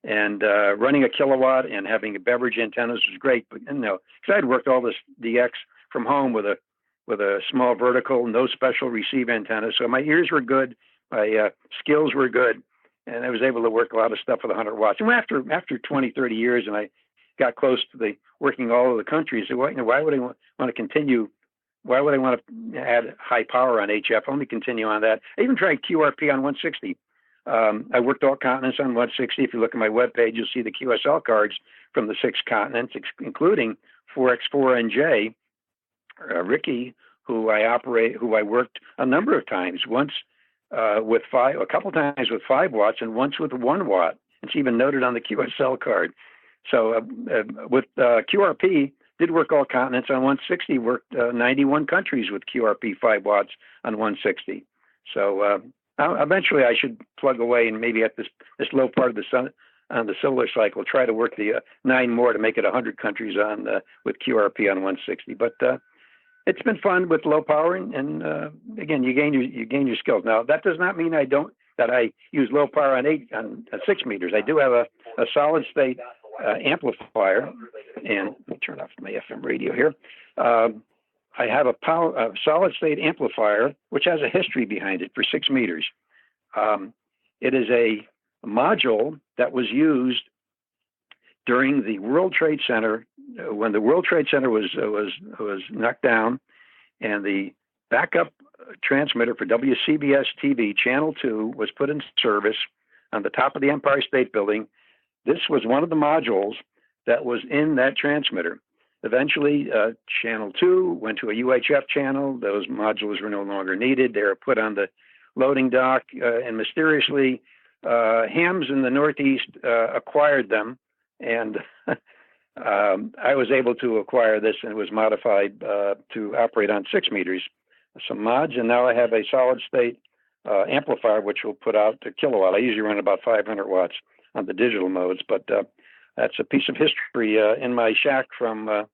And running a kilowatt and having a beverage antennas was great, but because I had worked all this DX from home with a small vertical, no special receive antenna, so my ears were good. My skills were good, and I was able to work a lot of stuff with 100 watts. And after 20, 30 years, and I got close to working all over the country, I said, why would I want to continue? Why would I want to add high power on HF? Let me continue on that. I even tried QRP on 160. I worked all continents on 160. If you look at my webpage, you'll see the QSL cards from the 6 continents, including 4X4NJ. Ricky, who I worked a number of times, once a couple times with 5 watts and once with 1 watt. It's even noted on the QSL card. So with QRP, did work all continents on 160, worked 91 countries with QRP 5 watts on 160. So eventually I should plug away and maybe at this low part of the sun on the solar cycle, try to work the 9 more to make it 100 countries on with QRP on 160. But it's been fun with low power, and again, you gain your skills. Now that does not mean that I use low power on 6 meters. I do have a solid state amplifier, and let me turn off my FM radio here. I have a solid state amplifier which has a history behind it for 6 meters. It is a module that was used during the World Trade Center, when the World Trade Center was knocked down, and the backup transmitter for WCBS TV Channel 2 was put in service on the top of the Empire State Building. This was one of the modules that was in that transmitter. Eventually, Channel 2 went to a UHF channel. Those modules were no longer needed. They were put on the loading dock, and mysteriously, hams in the Northeast acquired them, and I was able to acquire this, and it was modified to operate on 6 meters. Some mods, and now I have a solid state amplifier which will put out a kilowatt. I usually run about 500 watts on the digital modes, but that's a piece of history in my shack from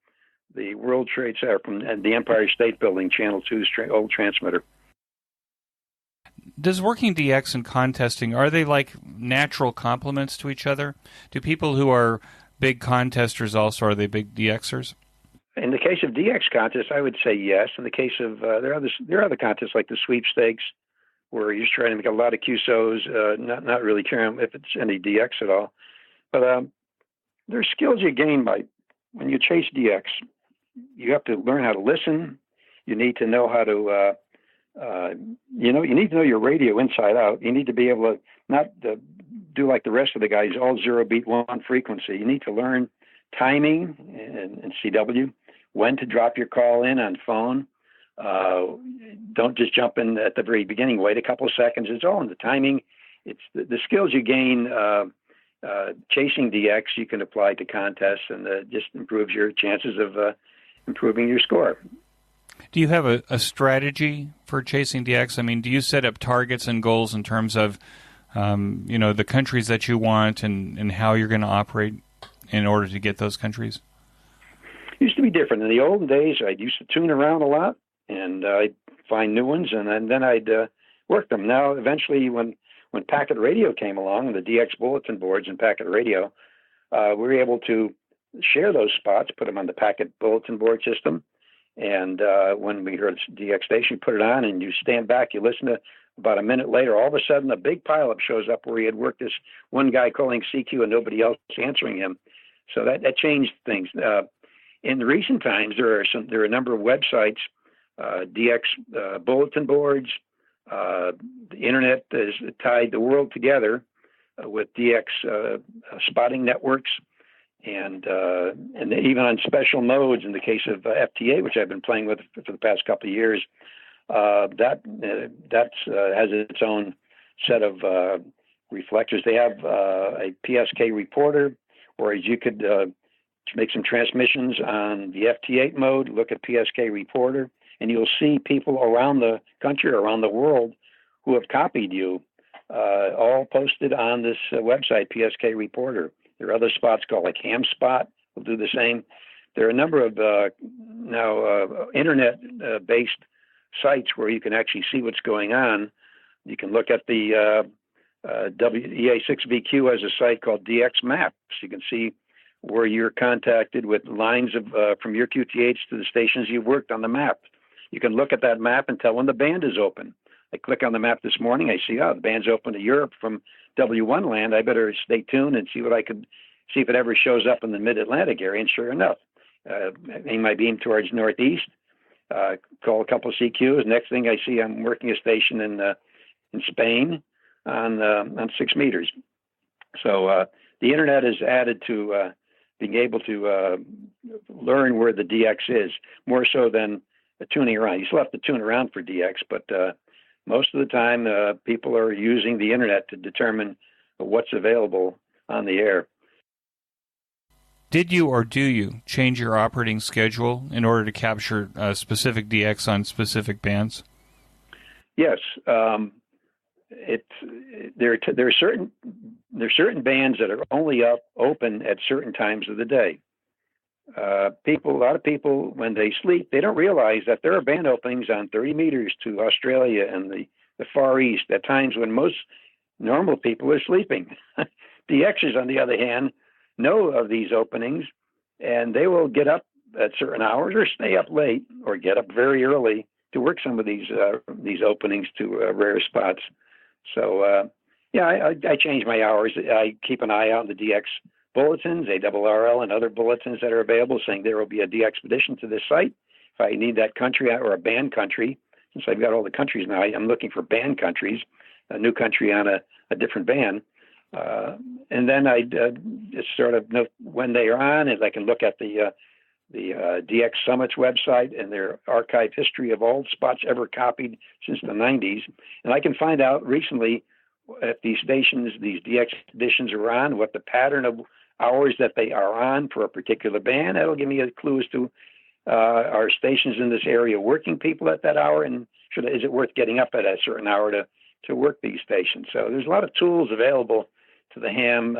the World Trade Center, from the Empire State Building, Channel 2's old transmitter. Does working DX and contesting, are they like natural complements to each other? Do people who are big contesters also, are they big DXers? In the case of DX contests, I would say yes. In the case of there are other contests like the sweepstakes, where you're trying to make a lot of QSOs, not really caring if it's any DX at all. But there's skills you gain by when you chase DX. You have to learn how to listen. You need to know how to You need to know your radio inside out. You need to be able to not do like the rest of the guys, all 0 beat 1 frequency. You need to learn timing and CW, when to drop your call in on phone. Don't just jump in at the very beginning. Wait a couple of seconds. It's all in the timing. It's the skills you gain chasing DX you can apply to contests, and just improves your chances of improving your score. Do you have a strategy for chasing DX? I mean, do you set up targets and goals in terms of, the countries that you want and how you're going to operate in order to get those countries? It used to be different. In the olden days, I used to tune around a lot, and I'd find new ones, and then I'd work them. Now, eventually, when packet radio came along, the DX bulletin boards and packet radio, we were able to share those spots, put them on the packet bulletin board system. And when we heard a DX station, put it on, and you stand back, you listen to about a minute later, all of a sudden a big pileup shows up where he had worked this one guy calling CQ and nobody else answering him. So that changed things. In recent times, there are a number of websites, DX bulletin boards. The internet has tied the world together with DX spotting networks. And even on special modes, in the case of FTA, which I've been playing with for the past couple of years, that has its own set of reflectors. They have a PSK reporter, whereas you could make some transmissions on the FT8 mode, look at PSK reporter, and you'll see people around the country, around the world, who have copied you, all posted on this website, PSK reporter. There are other spots called like Ham Spot will do the same. There are a number of now internet-based sites where you can actually see what's going on. You can look at the WEA6VQ has a site called DX Maps. You can see where you're contacted with lines of from your QTH to the stations you've worked on the map. You can look at that map and tell when the band is open. I click on the map this morning. I see, the band's open to Europe from W1 land. I better stay tuned and see if it ever shows up in the mid-Atlantic area. And sure enough, aim my beam towards northeast, call a couple of CQs. Next thing I see, I'm working a station in Spain on 6 meters. So the internet is added to being able to learn where the DX is, more so than tuning around. You still have to tune around for DX, but most of the time, people are using the internet to determine what's available on the air. Did you or do you change your operating schedule in order to capture specific DX on specific bands? Yes. There are certain bands that are only open at certain times of the day. A lot of people, when they sleep, they don't realize that there are band openings on 30 meters to Australia and the Far East at times when most normal people are sleeping. DXers, on the other hand, know of these openings, and they will get up at certain hours or stay up late or get up very early to work some of these openings to rare spots. So, I change my hours. I keep an eye out on the DX bulletins, ARRL, and other bulletins that are available saying there will be a DX expedition to this site. If I need that country or a band country, since I've got all the countries now, I'm looking for band countries, a new country on a different band. And then I just sort of know when they are on, and I can look at the DX Summit's website and their archive history of all spots ever copied since the 90s. And I can find out recently if these stations, these DX editions are on, what the pattern of hours that they are on for a particular band. That'll give me a clue as to are stations in this area working people at that hour, and is it worth getting up at a certain hour to work these stations? So there's a lot of tools available to the ham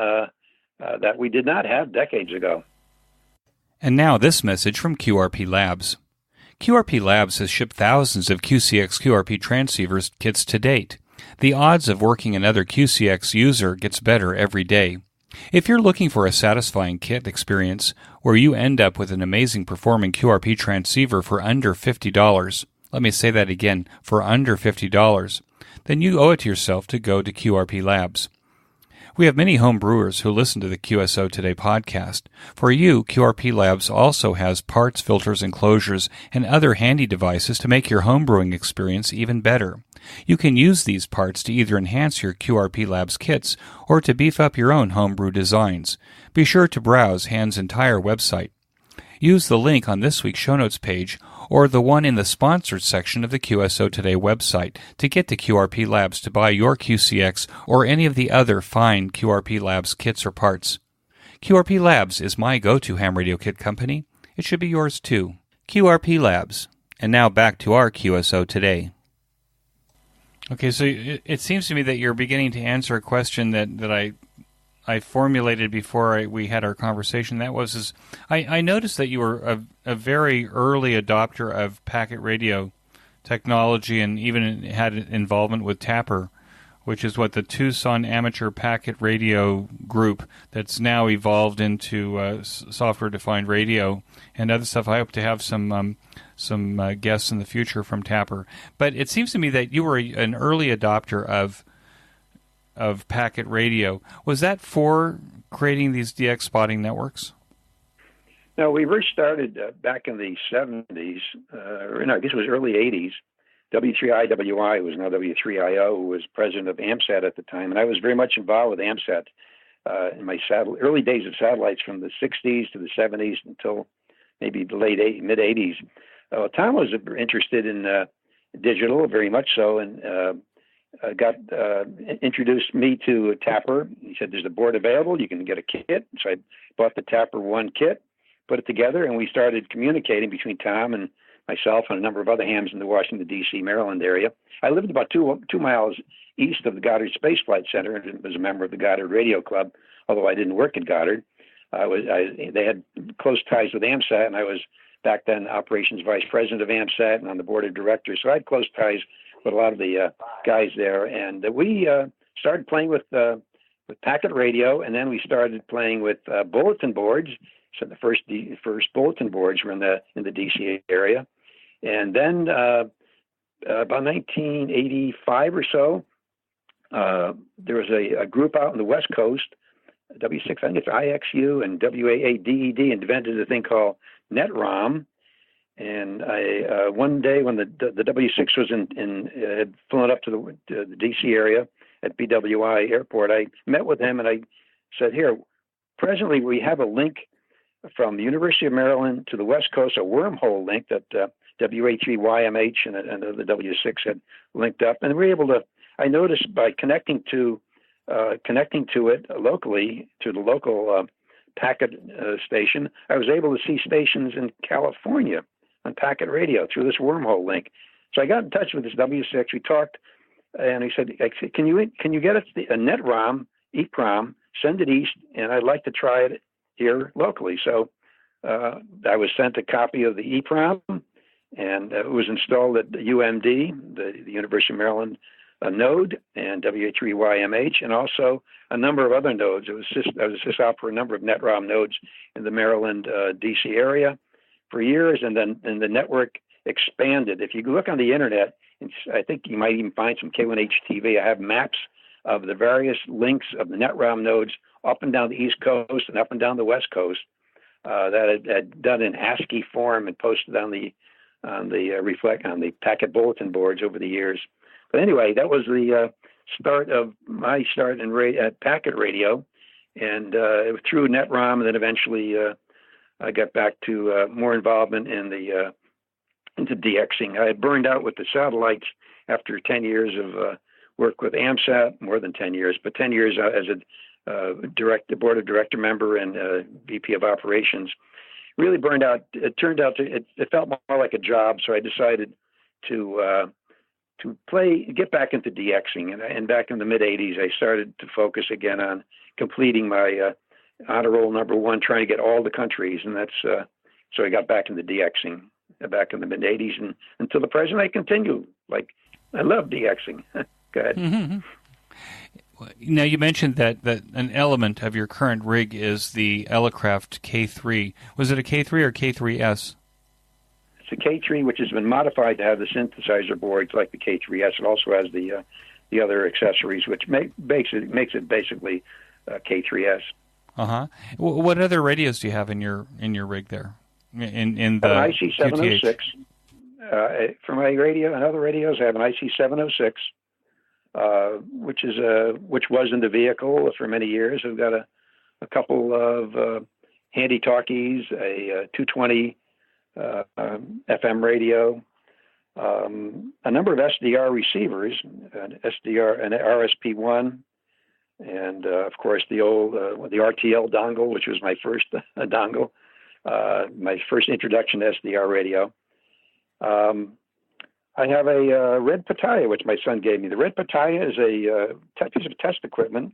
that we did not have decades ago. And now this message from QRP Labs. QRP Labs has shipped thousands of QCX QRP transceivers kits to date. The odds of working another QCX user gets better every day. If you're looking for a satisfying kit experience where you end up with an amazing performing QRP transceiver for under $50, let me say that again, for under $50, then you owe it to yourself to go to QRP Labs. We have many home brewers who listen to the QSO Today podcast. For you, QRP Labs also has parts, filters, enclosures, and other handy devices to make your home brewing experience even better. You can use these parts to either enhance your QRP Labs kits or to beef up your own homebrew designs. Be sure to browse Hand's entire website. Use the link on this week's show notes page or the one in the sponsored section of the QSO Today website to get to QRP Labs to buy your QCX or any of the other fine QRP Labs kits or parts. QRP Labs is my go-to ham radio kit company. It should be yours too. QRP Labs. And now back to our QSO Today. Okay, so it seems to me that you're beginning to answer a question that I formulated before we had our conversation. That was, I noticed that you were a very early adopter of packet radio technology and even had involvement with Tapper, which is what the Tucson Amateur Packet Radio Group that's now evolved into software-defined radio and other stuff. I hope to have some guests in the future from Tapper. But it seems to me that you were an early adopter of packet radio. Was that for creating these DX spotting networks? No, we first started back in the 70s, or no, I guess it was early 80s. W3IWI was now W3IO, who was president of AMSAT at the time, and I was very much involved with AMSAT in my early days of satellites from the 60s to the 70s until maybe the mid-80s. Tom was interested in digital, very much so, and introduced me to Tapper. He said, there's a board available. You can get a kit. So I bought the Tapper 1 kit, put it together, and we started communicating between Tom and myself and a number of other hams in the Washington, D.C., Maryland area. I lived about two miles east of the Goddard Space Flight Center and was a member of the Goddard Radio Club, although I didn't work at Goddard. They had close ties with AMSAT, and I was back then operations vice president of AMSAT and on the board of directors. So I had close ties with a lot of the guys there, and we started playing with packet radio, and then we started playing with bulletin boards. So the first bulletin boards were in the DC area, and then about 1985 or so, there was a group out on the West Coast, W6, I think it's IXU and WAADED, invented a thing called NetROM. And I one day when the W6 was had flown up to the DC area at BWI Airport, I met with him and I said, here, presently we have a link from the University of Maryland to the West Coast, a wormhole link that WA3YMH and the W6 had linked up. And we were able to, I noticed by connecting to it locally, to the local packet station, I was able to see stations in California on packet radio through this wormhole link. So I got in touch with this W6. We talked, and he said, can you get us a NetROM, EEPROM, send it east, and I'd like to try it here locally. So I was sent a copy of the EEPROM, and it was installed at UMD, the University of Maryland node, and WA3YMH, and also a number of other nodes. I was sysop for a number of NetROM nodes in the Maryland, D.C. area for years, and then the network expanded. If you look on the internet, I think you might even find some K1HTV. I have maps of the various links of the NetROM nodes up and down the East Coast and up and down the West Coast that had done in ASCII form and posted on the packet bulletin boards over the years. But anyway, that was the start of my start at packet radio, and through NetROM, and then eventually I got back to more involvement into DXing. I had burned out with the satellites after 10 years of work with AMSAT, more than 10 years, but 10 years as a board of director member and VP of operations. Really burned out. It turned out it felt more like a job, so I decided to get back into DXing. And back in the mid 80s, I started to focus again on completing my honor roll number 1, trying to get all the countries, and that's so I got back into DXing back in the mid 80s, and until the present, I continue. Like, I love DXing. Go ahead. Mm-hmm. Now, you mentioned that an element of your current rig is the Elecraft K3. Was it a K3 or K3S? It's a K3, which has been modified to have the synthesizer boards like the K3S. It also has the other accessories, which makes it basically K3S. What other radios do you have in your rig there? In the an IC 706 for my radio and other radios. I have an IC 706, which was in the vehicle for many years. I've got a couple of handy talkies, a 220 FM radio, a number of SDR receivers, an SDR, an RSP1, and of course the old the RTL dongle, which was my first dongle, my first introduction to SDR radio. I have a red Pataya, which my son gave me. The red Pataya is a piece of test equipment,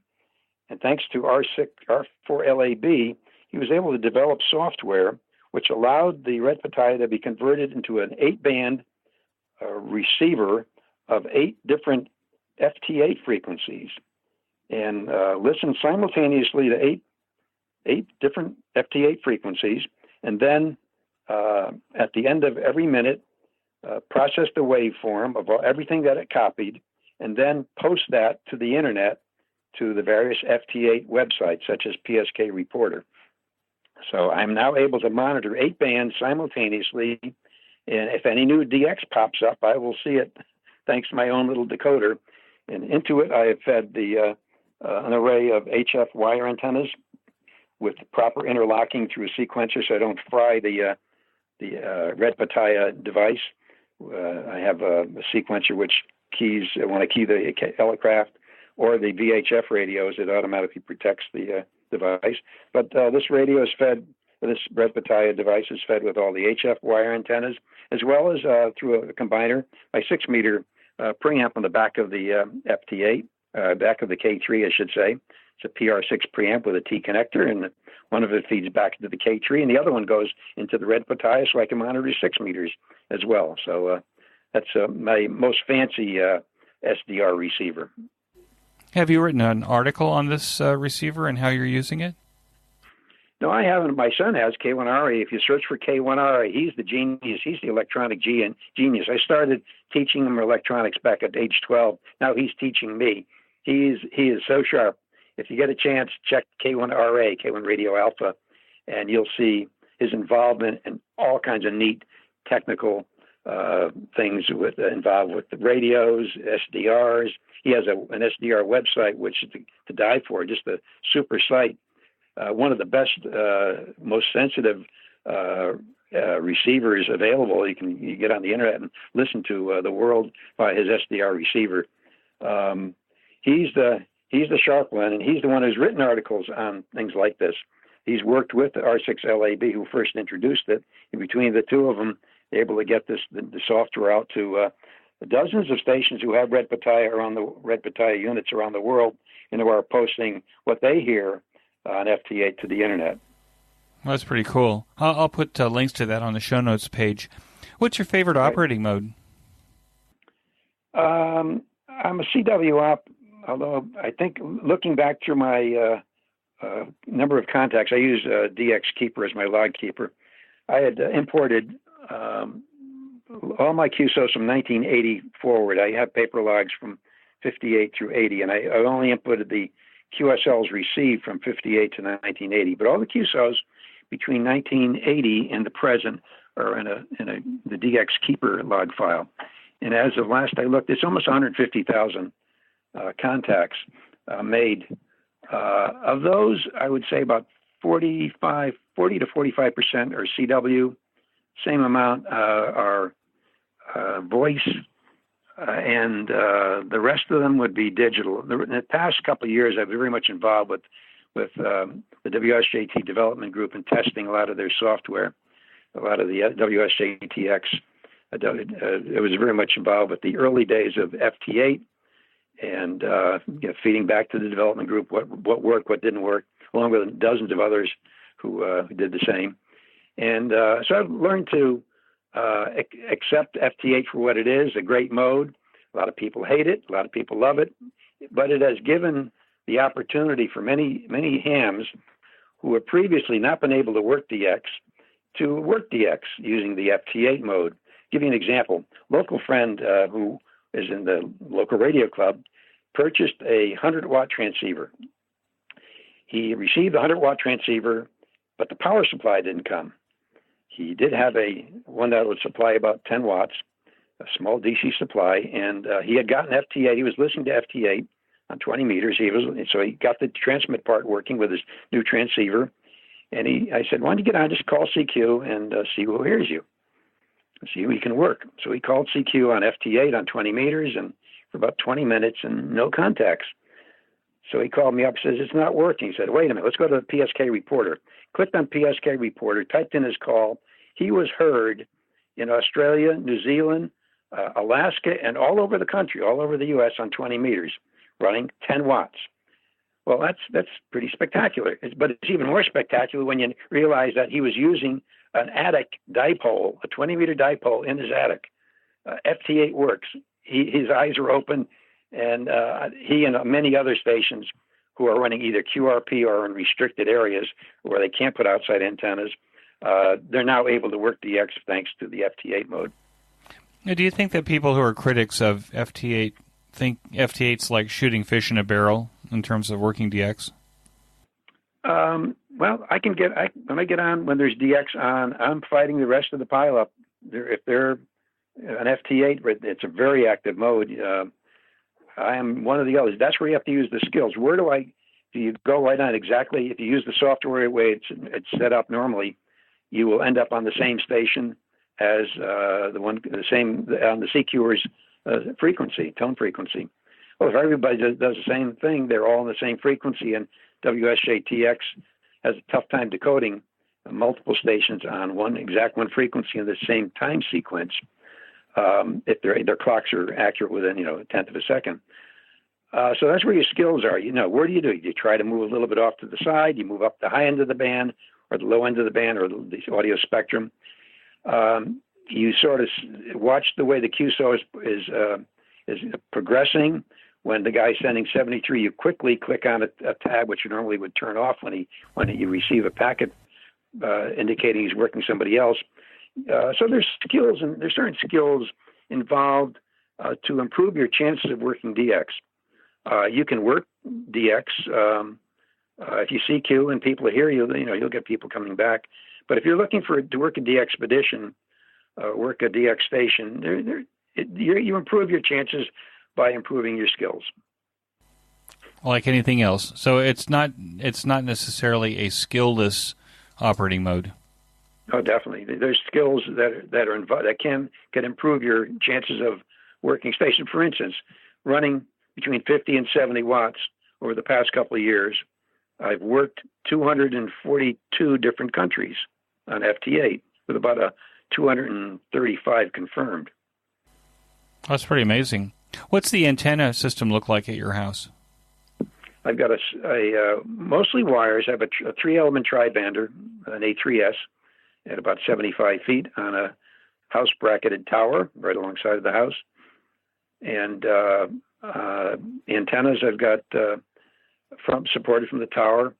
and thanks to R4LAB, he was able to develop software which allowed the red Pataya to be converted into an 8-band receiver of 8 different FT8 frequencies, and listen simultaneously to eight different FT8 frequencies, and then at the end of every minute, process the waveform of everything that it copied, and then post that to the internet to the various FT8 websites, such as PSK Reporter. So I'm now able to monitor 8 bands simultaneously, and if any new DX pops up, I will see it thanks to my own little decoder. And into it, I have fed an array of HF wire antennas with proper interlocking through a sequencer so I don't fry the red Pataya device. I have a sequencer which keys, when I key the Elecraft or the VHF radios, it automatically protects the device. But this radio is fed, this red Pataya device is fed with all the HF wire antennas, as well as through a combiner, my 6-meter preamp on the back of the FT8, back of the K3, I should say. It's a PR6 preamp with a T connector, and one of it feeds back into the K3, and the other one goes into the red Pataya, so I can monitor 6 meters as well. So that's my most fancy SDR receiver. Have you written an article on this receiver and how you're using it? No, I haven't. My son has, K1RA. If you search for K1RA, he's the genius. He's the electronic genius. I started teaching him electronics back at age 12. Now he's teaching me. He is so sharp. If you get a chance, check K1RA, K1 Radio Alpha, and you'll see his involvement in all kinds of neat technical things involved with the radios, SDRs. He has an SDR website, which is to die for, just a super site. One of the best, most sensitive receivers available. You get on the internet and listen to the world by his SDR receiver. He's the sharp one, and he's the one who's written articles on things like this. He's worked with the R6LAB, who first introduced it. And between the two of them, they're able to get the software out to dozens of stations who have red Pataya units around the world, and who are posting what they hear on FT8 to the internet. Well, that's pretty cool. I'll put links to that on the show notes page. What's your favorite operating mode? I'm a CW op, although I think looking back through my number of contacts, I use DX Keeper as my log keeper. I had imported all my QSOs from 1980 forward. I have paper logs from 58 through 80, and I only inputted the QSLs received from 58 to 1980. But all the QSOs between 1980 and the present are in the DX Keeper log file. And as of last I looked, it's almost 150,000 contacts made. Of those, I would say about 40 to 45% are CW. Same amount are voice, and the rest of them would be digital. In the past couple of years, I've been very much involved with the WSJT development group and testing a lot of their software, a lot of the WSJTX. I was very much involved with the early days of FT8 and feeding back to the development group what worked, what didn't work, along with dozens of others who did the same. And so I've learned to accept FT8 for what it is, a great mode. A lot of people hate it. A lot of people love it. But it has given the opportunity for many, many hams who have previously not been able to work DX to work DX using the FT8 mode. Give you an example. Local friend who is in the local radio club purchased a 100-watt transceiver. He received a 100-watt transceiver, but the power supply didn't come. He did have one that would supply about 10 watts, a small DC supply, and he had gotten FT8. He was listening to FT8 on 20 meters. So he got the transmit part working with his new transceiver. And I said, why don't you get on, just call CQ and see who hears you, see who can work. So he called CQ on FT8 on 20 meters and for about 20 minutes and no contacts. So he called me up and says, it's not working. He said, wait a minute, let's go to the PSK reporter. Clicked on PSK reporter, typed in his call. He was heard in Australia, New Zealand, Alaska, and all over the country, all over the U.S. on 20 meters, running 10 watts. Well, that's pretty spectacular. But it's even more spectacular when you realize that he was using an attic dipole, a 20-meter dipole in his attic. FT8 works. His eyes are open, and he and many other stations who are running either QRP or in restricted areas where they can't put outside antennas, they're now able to work DX thanks to the FT8 mode. Now, do you think that people who are critics of FT8 think FT8's like shooting fish in a barrel in terms of working DX? Well, when I get on, when there's DX on, I'm fighting the rest of the pileup. If they're an FT8, it's a very active mode. I am one of the others. That's where you have to use the skills. Do you go right on exactly? If you use the software the way it's set up normally, you will end up on the same station as on the CQR's tone frequency. Well, if everybody does the same thing, they're all on the same frequency, and WSJTX has a tough time decoding multiple stations on one frequency in the same time sequence. If their clocks are accurate within a tenth of a second. So that's where your skills are. Where do? You try to move a little bit off to the side. You move up the high end of the band or the low end of the band or the audio spectrum. You sort of watch the way the QSO is progressing. When the guy's sending 73, you quickly click on a tab, which you normally would turn off when you receive a packet indicating he's working somebody else. So there's certain skills involved to improve your chances of working DX. You can work DX if you CQ and people hear you. You'll get people coming back. But if you're looking to work a DXpedition, work a DX station, you improve your chances by improving your skills. Like anything else, so it's not necessarily a skillless operating mode. Oh, definitely. There's skills that are involved that can improve your chances of working station. For instance, running between 50 and 70 watts over the past couple of years, I've worked 242 different countries on FT8 with about 235 confirmed. That's pretty amazing. What's the antenna system look like at your house? I've got a mostly wires. I have a 3-element tri-bander, an A3S, at about 75 feet on a house bracketed tower right alongside of the house. And antennas I've got supported from the tower,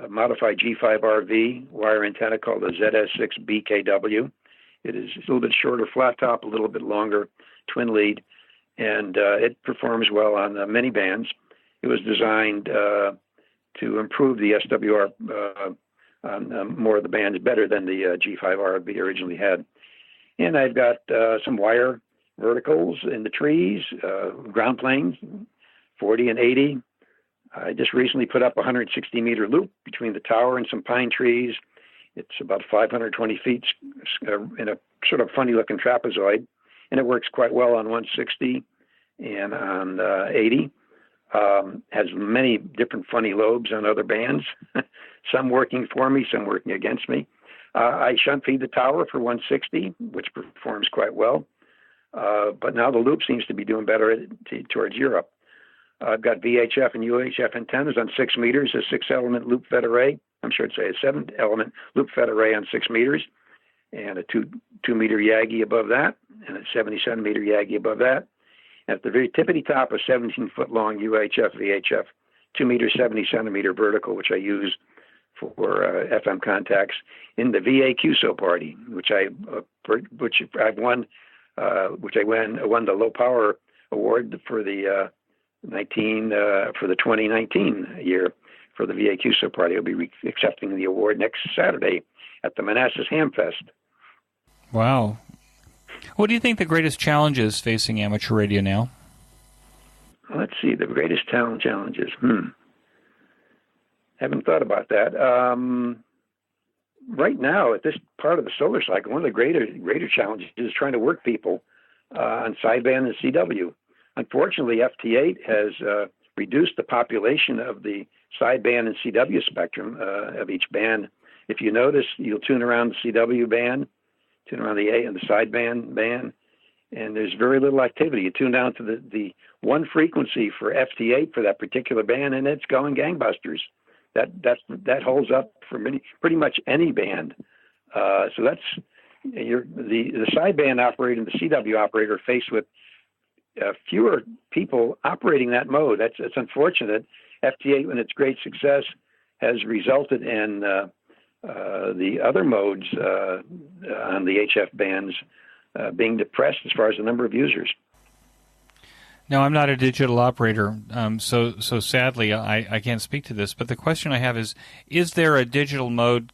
a modified G5RV wire antenna called a ZS6BKW. It is a little bit shorter flat top, a little bit longer twin lead, and it performs well on many bands. It was designed to improve the SWR on more of the bands better than the G5RV originally had. And I've got some wire verticals in the trees, ground planes, 40 and 80. I just recently put up a 160-meter loop between the tower and some pine trees. It's about 520 feet in a sort of funny-looking trapezoid, and it works quite well on 160 and on 80. Has many different funny lobes on other bands, some working for me, some working against me. I shunt feed the tower for 160, which performs quite well. But now the loop seems to be doing better towards Europe. I've got VHF and UHF antennas on 6 meters, a 6-element loop fed array. I'm sure I'd say a 7-element loop fed array on 6 meters, and a 2-meter Yagi above that, and a 77-meter Yagi above that. At the very tippity top, a 17-foot long UHF VHF, 2 meter, 70 centimeter vertical, which I use for FM contacts in the VA QSO party, which I won the low power award for the 2019 year for the VA QSO party. He'll be accepting the award next Saturday at the Manassas Ham Fest. Wow. What do you think the greatest challenge is facing amateur radio now? Let's see, the greatest challenges. Haven't thought about that. Right now, at this part of the solar cycle, one of the greater challenges is trying to work people on sideband and CW. Unfortunately, FT8 has reduced the population of the sideband and CW spectrum of each band. If you notice, you'll tune around the CW band, tune around the A and the sideband band, and there's very little activity. You tune down to the one frequency for FT8 for that particular band, and it's going gangbusters. That holds up for pretty much any band. So that's the sideband operator and the CW operator are faced with fewer people operating that mode. That's unfortunate. FT8, in its great success, has resulted in the other modes on the HF bands being depressed as far as the number of users. Now, I'm not a digital operator, so sadly I can't speak to this. But the question I have is there a digital mode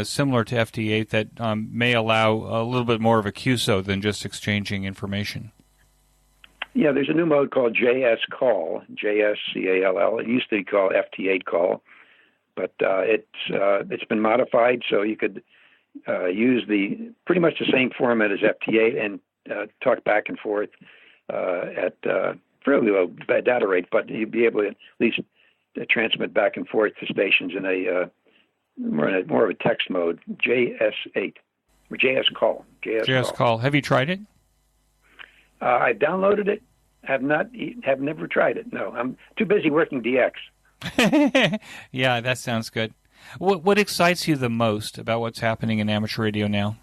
similar to FT8 that may allow a little bit more of a QSO than just exchanging information? Yeah, there's a new mode called JS Call, JSCALL. It used to be called FT8 Call, but it's been modified so you could use pretty much the same format as FT8 and talk back and forth at fairly low data rate, but you'd be able to at least transmit back and forth to stations in a more of a text mode. JS8 or JS Call. JS Call. Have you tried it? I downloaded it. Have never tried it. No, I'm too busy working DX. Yeah, that sounds good. What excites you the most about what's happening in amateur radio now?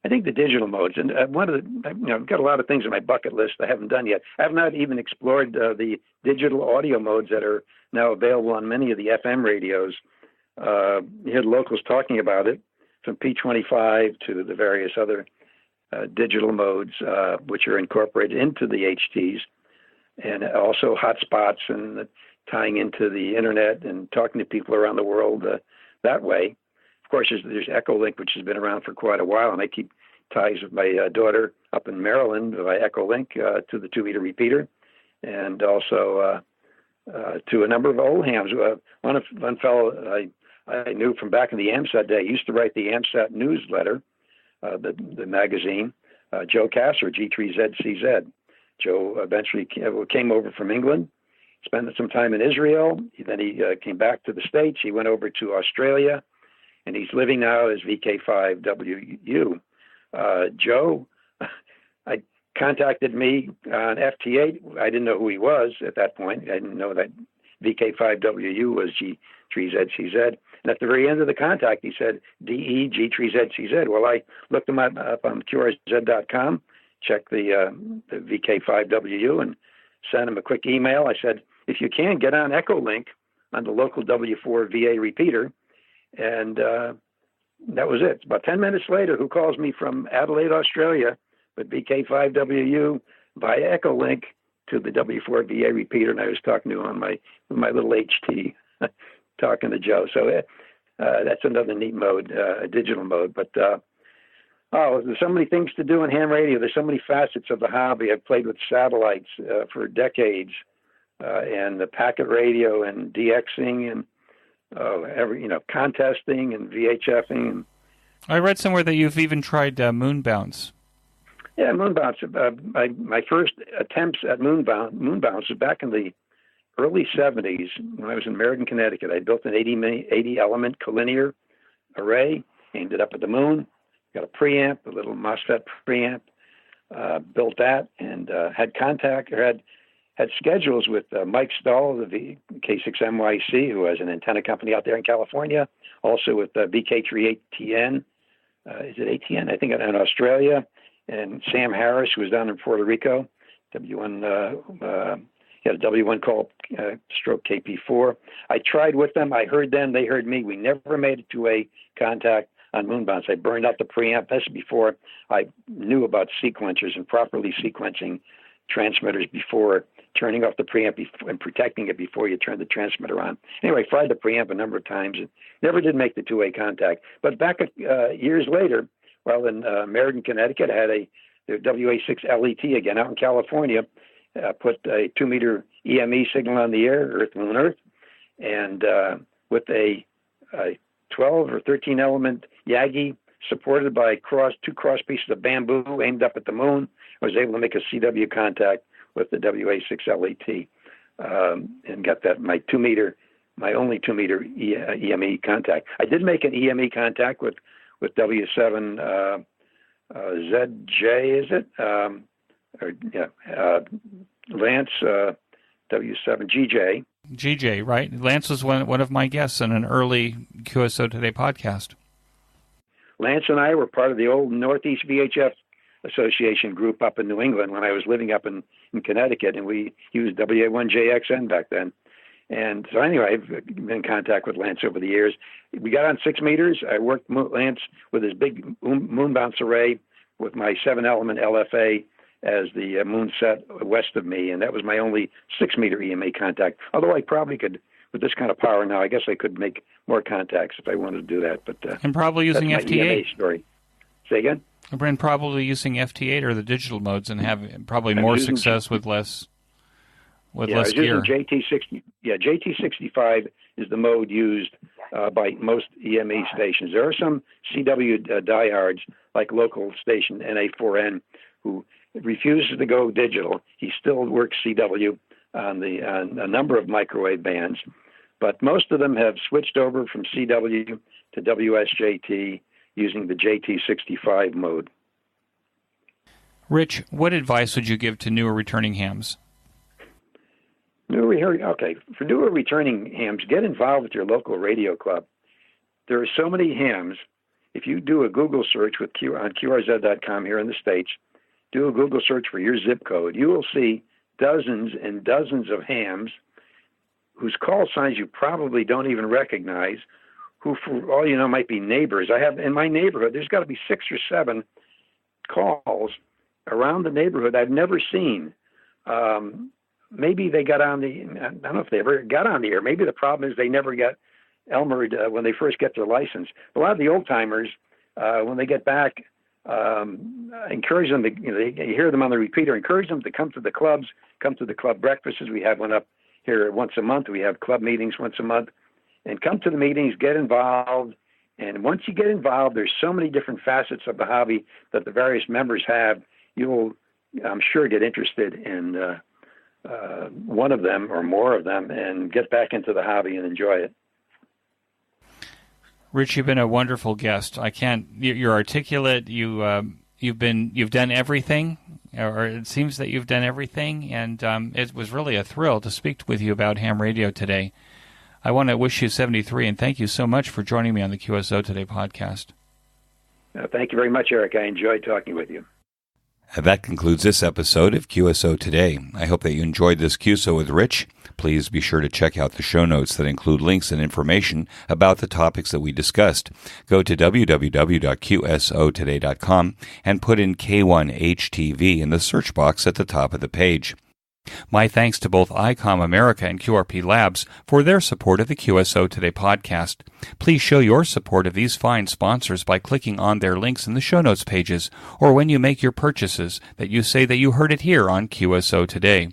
I think the digital modes, and I've got a lot of things on my bucket list I haven't done yet. I have not even explored the digital audio modes that are now available on many of the FM radios. You hear locals talking about it, from P25 to the various other digital modes, which are incorporated into the HTs, and also hotspots and tying into the internet and talking to people around the world that way. Of course, there's Echolink, which has been around for quite a while, and I keep ties with my daughter up in Maryland by Echolink to the 2-meter repeater, and also to a number of old hams. One fellow I knew from back in the AMSAT day used to write the AMSAT newsletter, the magazine, Joe Casser, G3ZCZ. Joe eventually came over from England, spent some time in Israel. Then he came back to the States. He went over to Australia, and he's living now as VK5WU. Joe contacted me on FT8. I didn't know who he was at that point. I didn't know that VK5WU was G3ZCZ. And at the very end of the contact, he said, DE G3ZCZ. Well, I looked him up on QRZ.com, checked the VK5WU, and sent him a quick email. I said, if you can, get on Echolink on the local W4 VA repeater. And that was it. About 10 minutes later, who calls me from Adelaide, Australia, with VK5WU via Echolink to the W4 VA repeater, and I was talking to him on my little HT, talking to Joe. So that's another neat mode, a digital mode. But there's so many things to do in ham radio. There's so many facets of the hobby. I've played with satellites for decades, and the packet radio and DXing and contesting and VHFing. I read somewhere that you've even tried moon bounce. Yeah, moon bounce. My first attempts at moon bounce was back in the early 70s when I was in Meriden, Connecticut. I built an 80-element collinear array, aimed it up at the moon, got a preamp, a little MOSFET preamp, built that, and had schedules with Mike Stahl of the K6NYC, who has an antenna company out there in California, also with VK38TN. Is it ATN? I think in Australia. And Sam Harris, who was down in Puerto Rico. W1, he had a W1 call stroke KP4. I tried with them. I heard them. They heard me. We never made it to a contact on moon bounce. I burned out the preamp. That's before I knew about sequencers and properly sequencing transmitters before turning off the preamp and protecting it before you turn the transmitter on. Anyway, I fried the preamp a number of times and never did make the two-way contact. But back years later, while in Meriden, Connecticut, I had the WA6 LET again out in California, put a 2-meter EME signal on the air, Earth, Moon, Earth, and with a 12 or 13 element Yagi supported by two cross pieces of bamboo aimed up at the moon, I was able to make a CW contact with the WA6 LET and got that my only 2-meter EME contact. I did make an EME contact with W7 ZJ, is it? Lance W7 GJ. GJ, right? Lance was one of my guests in an early QSO Today podcast. Lance and I were part of the old Northeast VHF Association group up in New England when I was living up in Connecticut, and we used WA1JXN back then. And so anyway, I've been in contact with Lance over the years. We got on 6 meters. I worked Lance with his big moon bounce array with my 7-element LFA as the moon set west of me, and that was my only 6-meter EMA contact. Although I probably could, with this kind of power now, I guess I could make more contacts if I wanted to do that. But and probably using that's my FT8. EMA story. Say again? And probably using FT8 or the digital modes and have probably more success with less gear. JT60. Yeah, JT65 is the mode used by most EME stations. There are some CW diehards, like local station NA4N, who refuses to go digital. He still works CW on a number of microwave bands, but most of them have switched over from CW to WSJT using the JT65 mode. Rich, what advice would you give to newer returning hams? For newer returning hams, get involved with your local radio club. There are so many hams. If you do a Google search on QRZ.com here in the States, do a Google search for your zip code, you will see dozens and dozens of hams whose call signs you probably don't even recognize, who, for all you know, might be neighbors. I have, in my neighborhood, there's got to be 6 or 7 calls around the neighborhood I've never seen. Maybe they got on I don't know if they ever got on the air. Maybe the problem is they never got Elmered when they first get their license. But a lot of the old timers, when they get back, encourage them to, you hear them on the repeater, encourage them to come to the clubs, come to the club breakfasts. We have one up here once a month. We have club meetings once a month. And come to the meetings, get involved. And once you get involved, there's so many different facets of the hobby that the various members have. You'll, I'm sure, get interested in one of them or more of them and get back into the hobby and enjoy it. Rich, you've been a wonderful guest. You're articulate. You've done everything, or it seems that you've done everything, and it was really a thrill to speak with you about ham radio today. I want to wish you 73, and thank you so much for joining me on the QSO Today podcast. Thank you very much, Eric. I enjoyed talking with you. That concludes this episode of QSO Today. I hope that you enjoyed this QSO with Rich. Please be sure to check out the show notes that include links and information about the topics that we discussed. Go to www.qsotoday.com and put in K1HTV in the search box at the top of the page. My thanks to both ICOM America and QRP Labs for their support of the QSO Today podcast. Please show your support of these fine sponsors by clicking on their links in the show notes pages, or when you make your purchases, that you say that you heard it here on QSO Today.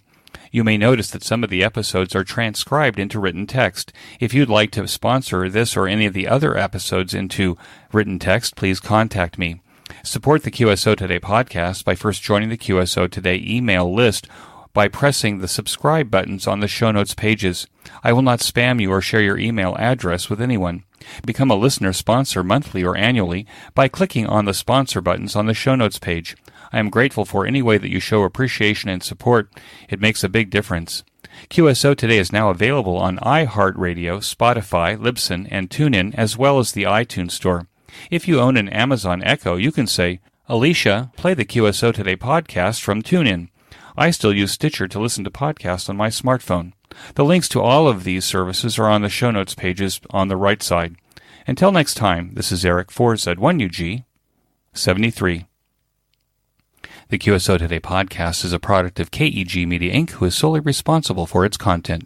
You may notice that some of the episodes are transcribed into written text. If you'd like to sponsor this or any of the other episodes into written text, please contact me. Support the QSO Today podcast by first joining the QSO Today email list by pressing the subscribe buttons on the show notes pages. I will not spam you or share your email address with anyone. Become a listener sponsor monthly or annually by clicking on the sponsor buttons on the show notes page. I am grateful for any way that you show appreciation and support. It makes a big difference. QSO Today is now available on iHeartRadio, Spotify, Libsyn, and TuneIn, as well as the iTunes Store. If you own an Amazon Echo, you can say, "Alicia, play the QSO Today podcast from TuneIn." I still use Stitcher to listen to podcasts on my smartphone. The links to all of these services are on the show notes pages on the right side. Until next time, this is Eric for Z1UG 73. The QSO Today podcast is a product of KEG Media Inc., who is solely responsible for its content.